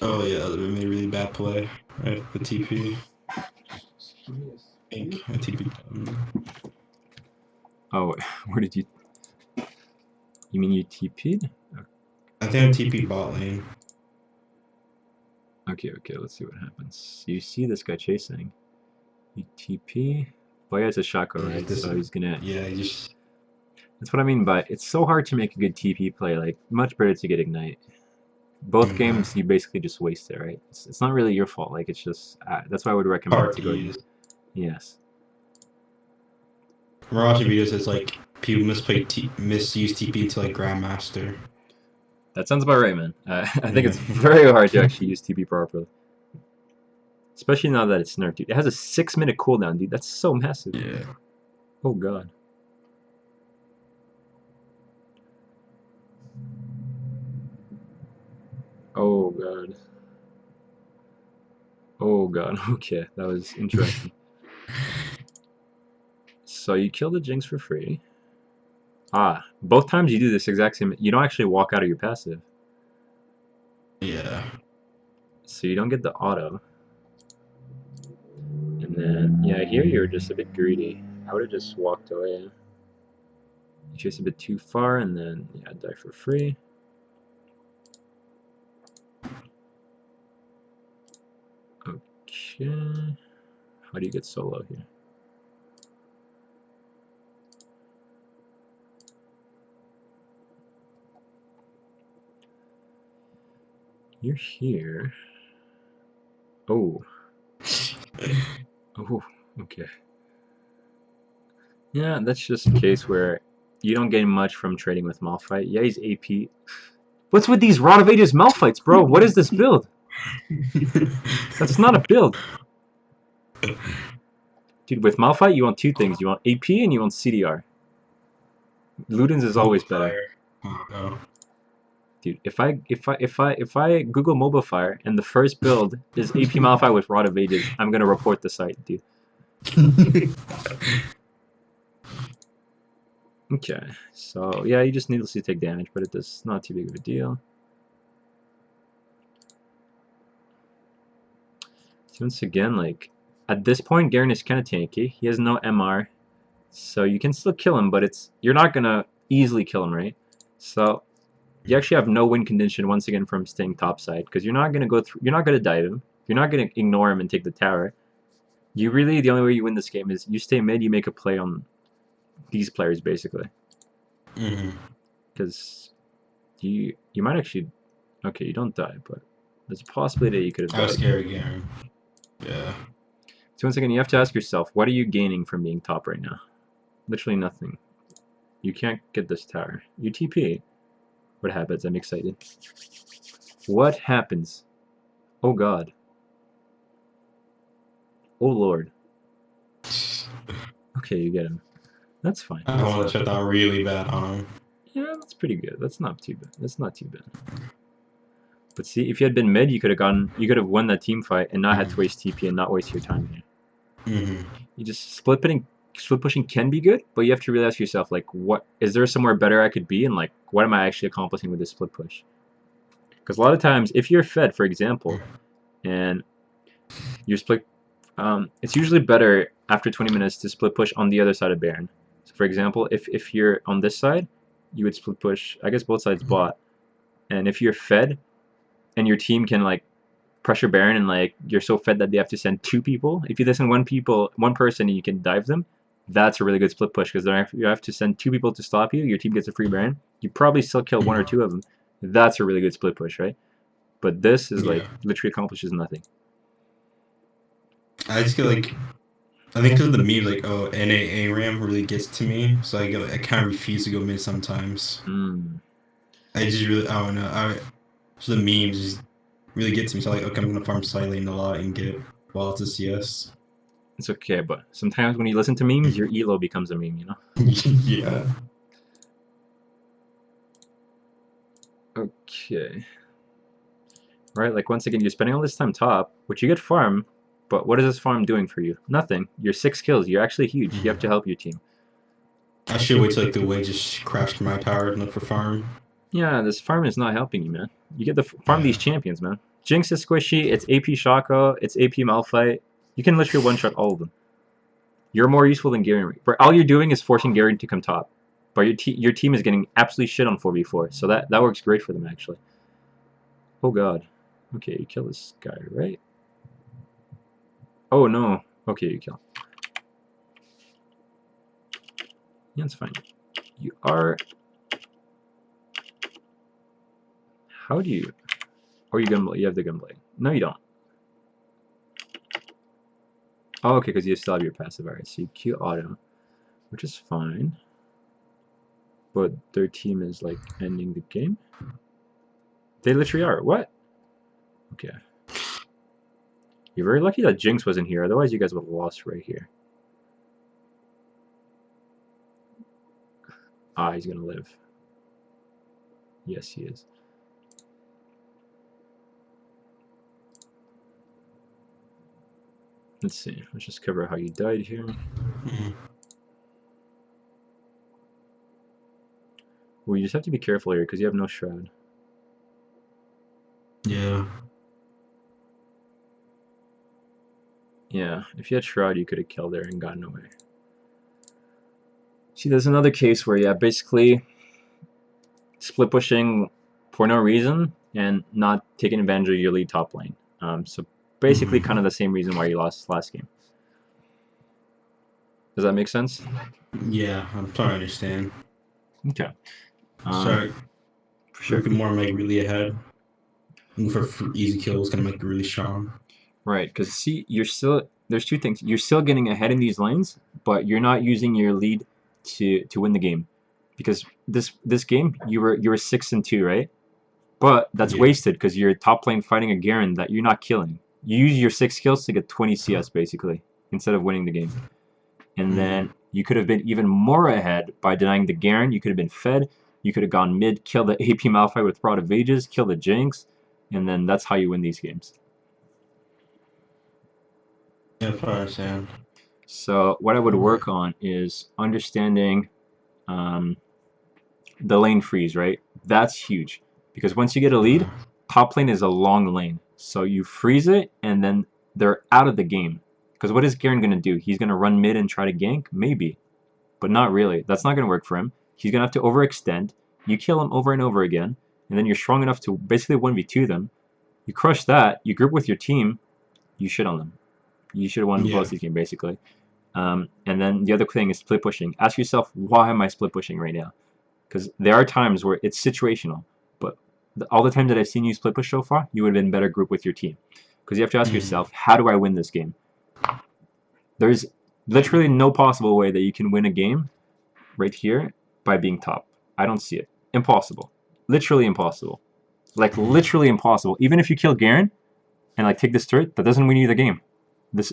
Oh yeah, that made a really bad play. Right, the TP. I TP. Oh, where did you? You mean you TP'd? I think I TP bot lane. Okay, let's see what happens. You see this guy chasing. You TP. Well, yeah, it's a Shaco, right? So he's gonna. Yeah, just. That's what I mean by it's so hard to make a good TP play. Like much better to get ignite. Both games you basically just waste it, right? It's not really your fault. Like it's just that's why I would recommend to go use. Yes. We're watching videos. It's like people misuse TP to like Grandmaster. That sounds about right, man. I think it's very hard to actually use TP properly. Especially now that it's nerfed, dude. It has a 6-minute cooldown, dude. That's so massive. Yeah. Oh, God. Oh, God. Oh, God. Okay, that was interesting. So you kill the Jinx for free. Both times you do this exact same. You don't actually walk out of your passive. Yeah. So you don't get the auto. And then, yeah, here you're just a bit greedy. I would have just walked away. You chase a bit too far, and then, yeah, die for free. Okay. How do you get solo here? You're here. Oh. Oh, okay. Yeah, that's just a case where you don't gain much from trading with Malphite. Yeah, he's AP. What's with these Rod of Ages Malphites, bro? What is this build? That's not a build. Dude, with Malphite, you want two things. You want AP and you want CDR. Luden's is always better. Dude, if I Google Mobile Fire and the first build is AP Malphite with Rod of Ages, I'm gonna report the site, dude. Okay, so yeah, you just needlessly take damage, but it's not too big of a deal. So once again, like at this point, Garen is kind of tanky. He has no MR, so you can still kill him, but you're not gonna easily kill him, right? So you actually have no win condition once again from staying topside because you're not gonna go through. You're not gonna dive him. You're not gonna ignore him and take the tower. The only way you win this game is you stay mid. You make a play on these players basically. Because you might actually. Okay, you don't die, but there's a possibility that you could have died. I was scared again. Yeah. So once again, you have to ask yourself, what are you gaining from being top right now? Literally nothing. You can't get this tower. You TP. What happens? I'm excited. What happens? Oh God. Oh Lord. Okay, you get him. That's fine. I want to shut down really bad on him. Yeah, that's pretty good. That's not too bad. That's not too bad. But see, if you had been mid, you could have won that team fight and not had to waste TP and not waste your time here. You just split pitting split pushing can be good, but you have to really ask yourself, like, what is there somewhere better I could be, and like, what am I actually accomplishing with this split push? Because a lot of times, if you're fed, for example, and you're split, it's usually better after 20 minutes to split push on the other side of Baron. So, for example, if you're on this side, you would split push. I guess both sides bot, and if you're fed, and your team can like pressure Baron, and like you're so fed that they have to send 2 people. If you send one person, and you can dive them, that's a really good split push, because you have to send 2 people to stop you. Your team gets a free Baron. You probably still kill 1 or 2 of them. That's a really good split push, right? But this is like literally accomplishes nothing. I just feel like, I think because of the meme, like, oh, NA RAM really gets to me, so I kind of refuse to go mid sometimes. I just really, I don't know. So the memes just really get to me. So like, okay, I'm gonna farm side lane a lot and get while it's a CS. It's okay, but sometimes when you listen to memes, your elo becomes a meme, you know? Yeah. Okay. Right, like once again, you're spending all this time top, which you get farm, but what is this farm doing for you? Nothing. You're 6 kills. You're actually huge. You have to help your team. I should wait till like the wave just crashed my tower and look for farm. Yeah, this farm is not helping you, man. You get to farm these champions, man. Jinx is squishy. It's AP Shaco. It's AP Malphite. You can literally one-shot all of them. You're more useful than Garen. But all you're doing is forcing Garen to come top. But your team is getting absolutely shit on 4v4. So that works great for them, actually. Oh, God. Okay, you kill this guy, right? Oh, no. Okay, you kill. Yeah, it's fine. You are... How do you... Oh, you gunblade. You have the gunblade. No, you don't. Oh, okay, because you still have your passive. Alright, so you Q auto, which is fine. But their team is, like, ending the game? They literally are. What? Okay. You're very lucky that Jinx wasn't here, otherwise you guys would have lost right here. Ah, he's gonna live. Yes, he is. Let's see. Let's just cover how you died here. Well, you just have to be careful here because you have no shroud. Yeah. Yeah, if you had shroud, you could have killed her and gotten away. See, there's another case where, yeah, basically split pushing for no reason and not taking advantage of your lead top lane. So basically kind of the same reason why you lost last game. Does that make sense? Yeah, I'm trying to understand. Okay. Sorry. For sure. Looking more like really ahead. Looking for easy kills, kind of like really strong. Right, because see, you're still, there's 2 things. You're still getting ahead in these lanes, but you're not using your lead to win the game. Because this game, you were 6-2, right? But that's wasted because you're top lane fighting a Garen that you're not killing. You use your 6 kills to get 20 CS basically, instead of winning the game. And then you could have been even more ahead by denying the Garen. You could have been fed. You could have gone mid, kill the AP Malphite with Rod of Ages, kill the Jinx, and then that's how you win these games. Yeah, I understand. So what I would work on is understanding the lane freeze, right? That's huge. Because once you get a lead, top lane is a long lane. So you freeze it, and then they're out of the game. Because what is Garen going to do? He's going to run mid and try to gank? Maybe. But not really. That's not going to work for him. He's going to have to overextend. You kill him over and over again, and then you're strong enough to basically 1v2 them. You crush that, you group with your team, you shit on them. You should have won both these games, basically. And then the other thing is split pushing. Ask yourself, why am I split pushing right now? Because there are times where it's situational. But all the times that I've seen you split push so far, you would have been better group with your team. Because you have to ask yourself, how do I win this game? There's literally no possible way that you can win a game right here by being top. I don't see it. Impossible. Literally impossible. Like, literally impossible. Even if you kill Garen and, like, take this turret, that doesn't win you the game.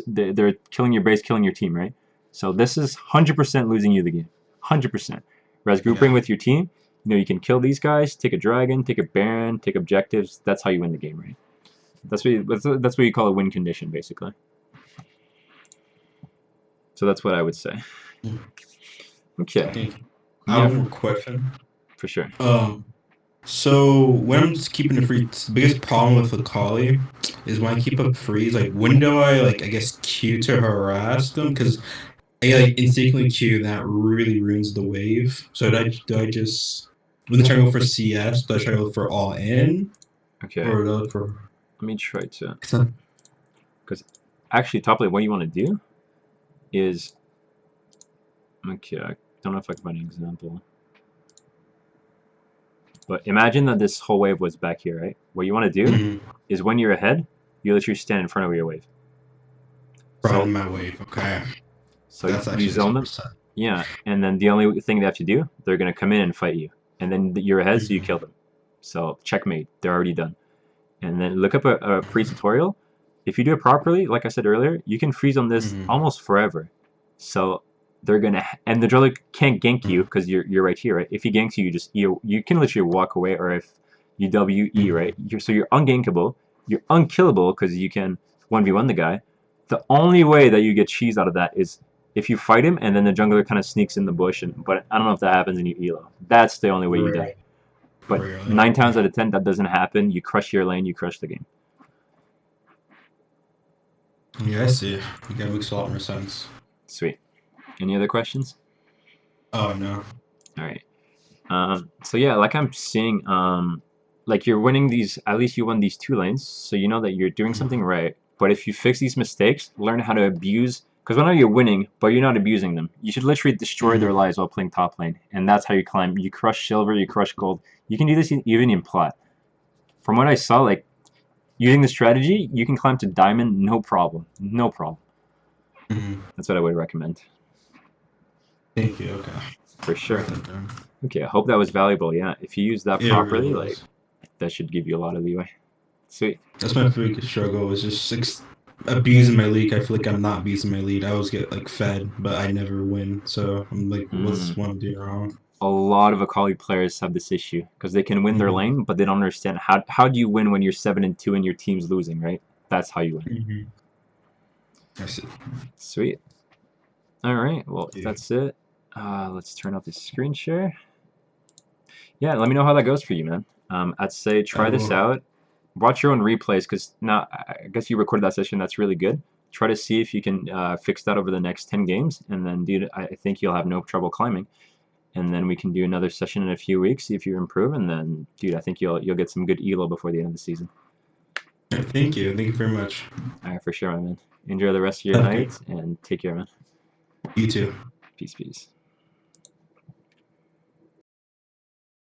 They're killing your base, killing your team, right? So this is 100% losing you the game. 100%. Whereas grouping with your team, you know, you can kill these guys, take a dragon, take a baron, take objectives. That's how you win the game, right? That's what you call a win condition, basically. So that's what I would say. Okay. Thank you. I Yeah, have one more question. for sure. So when I'm just keeping the freeze, the biggest problem with Akali is when I keep a freeze. Like, when do I I guess Q to harass them? Because I instinctively Q, and that really ruins the wave. So do I just when they try to go for CS, do I try to look for all in, Okay. or do I look for? Let me try to. Cause Because actually, top lane, what you want to do is. Okay, I don't know if I can find an example. But imagine that this whole wave was back here, right? What you want to do is when you're ahead, you literally stand in front of your wave. Right So, in my wave. Okay, so that's you actually zone them. 100%. Yeah, and then the only thing they have to do, they're gonna come in and fight you, and then you're ahead, so you kill them. So checkmate, they're already done. And then look up a free tutorial. If you do it properly, like I said earlier, you can freeze on this almost forever. So they're gonna, and the jungler can't gank you because you're right here, right? If he ganks you, you can literally walk away, or if you WE, right? You're ungankable, you're unkillable because you can 1v1 the guy. The only way that you get cheese out of that is if you fight him and then the jungler kind of sneaks in the bush, but I don't know if that happens in your elo. That's the only way you die. But Really? 9 times out of 10, that doesn't happen. You crush your lane, you crush the game. Yeah, I see. That makes a lot more sense. Sweet. Any other questions? Oh no. All right. So yeah, like I'm seeing, like you're winning these. At least you won these 2 lanes, so you know that you're doing something right. But if you fix these mistakes, learn how to abuse. Because whenever you're winning, but you're not abusing them, you should literally destroy their lives while playing top lane, and that's how you climb. You crush silver, you crush gold. You can do this even in plat. From what I saw, like using the strategy, you can climb to diamond, no problem, no problem. That's what I would recommend. Thank you. Okay. For sure. Write that down. Okay, I hope that was valuable. Yeah, if you use that It properly, really like was. that should give you a lot of leeway. Sweet. That's my biggest struggle is just abusing my league. I feel like I'm not abusing my lead. I always get fed, but I never win. So I'm like, what's what I'm doing wrong? A lot of Akali players have this issue because they can win their lane, but they don't understand how do you win when you're 7-2 and your team's losing, right? That's how you win. I see. Sweet. All right. Well, Yeah. that's it. Let's turn off the screen share. Yeah, let me know how that goes for you, man. I'd say try this out. Watch your own replays because now I guess you recorded that session. That's really good. Try to see if you can fix that over the next 10 games, and then, dude, I think you'll have no trouble climbing. And then we can do another session in a few weeks, see if you improve, and then, dude, I think you'll get some good elo before the end of the season. Thank you. Thank you very much. All right, for sure, my man. Enjoy the rest of your night, and take care, man. You too. Peace, peace.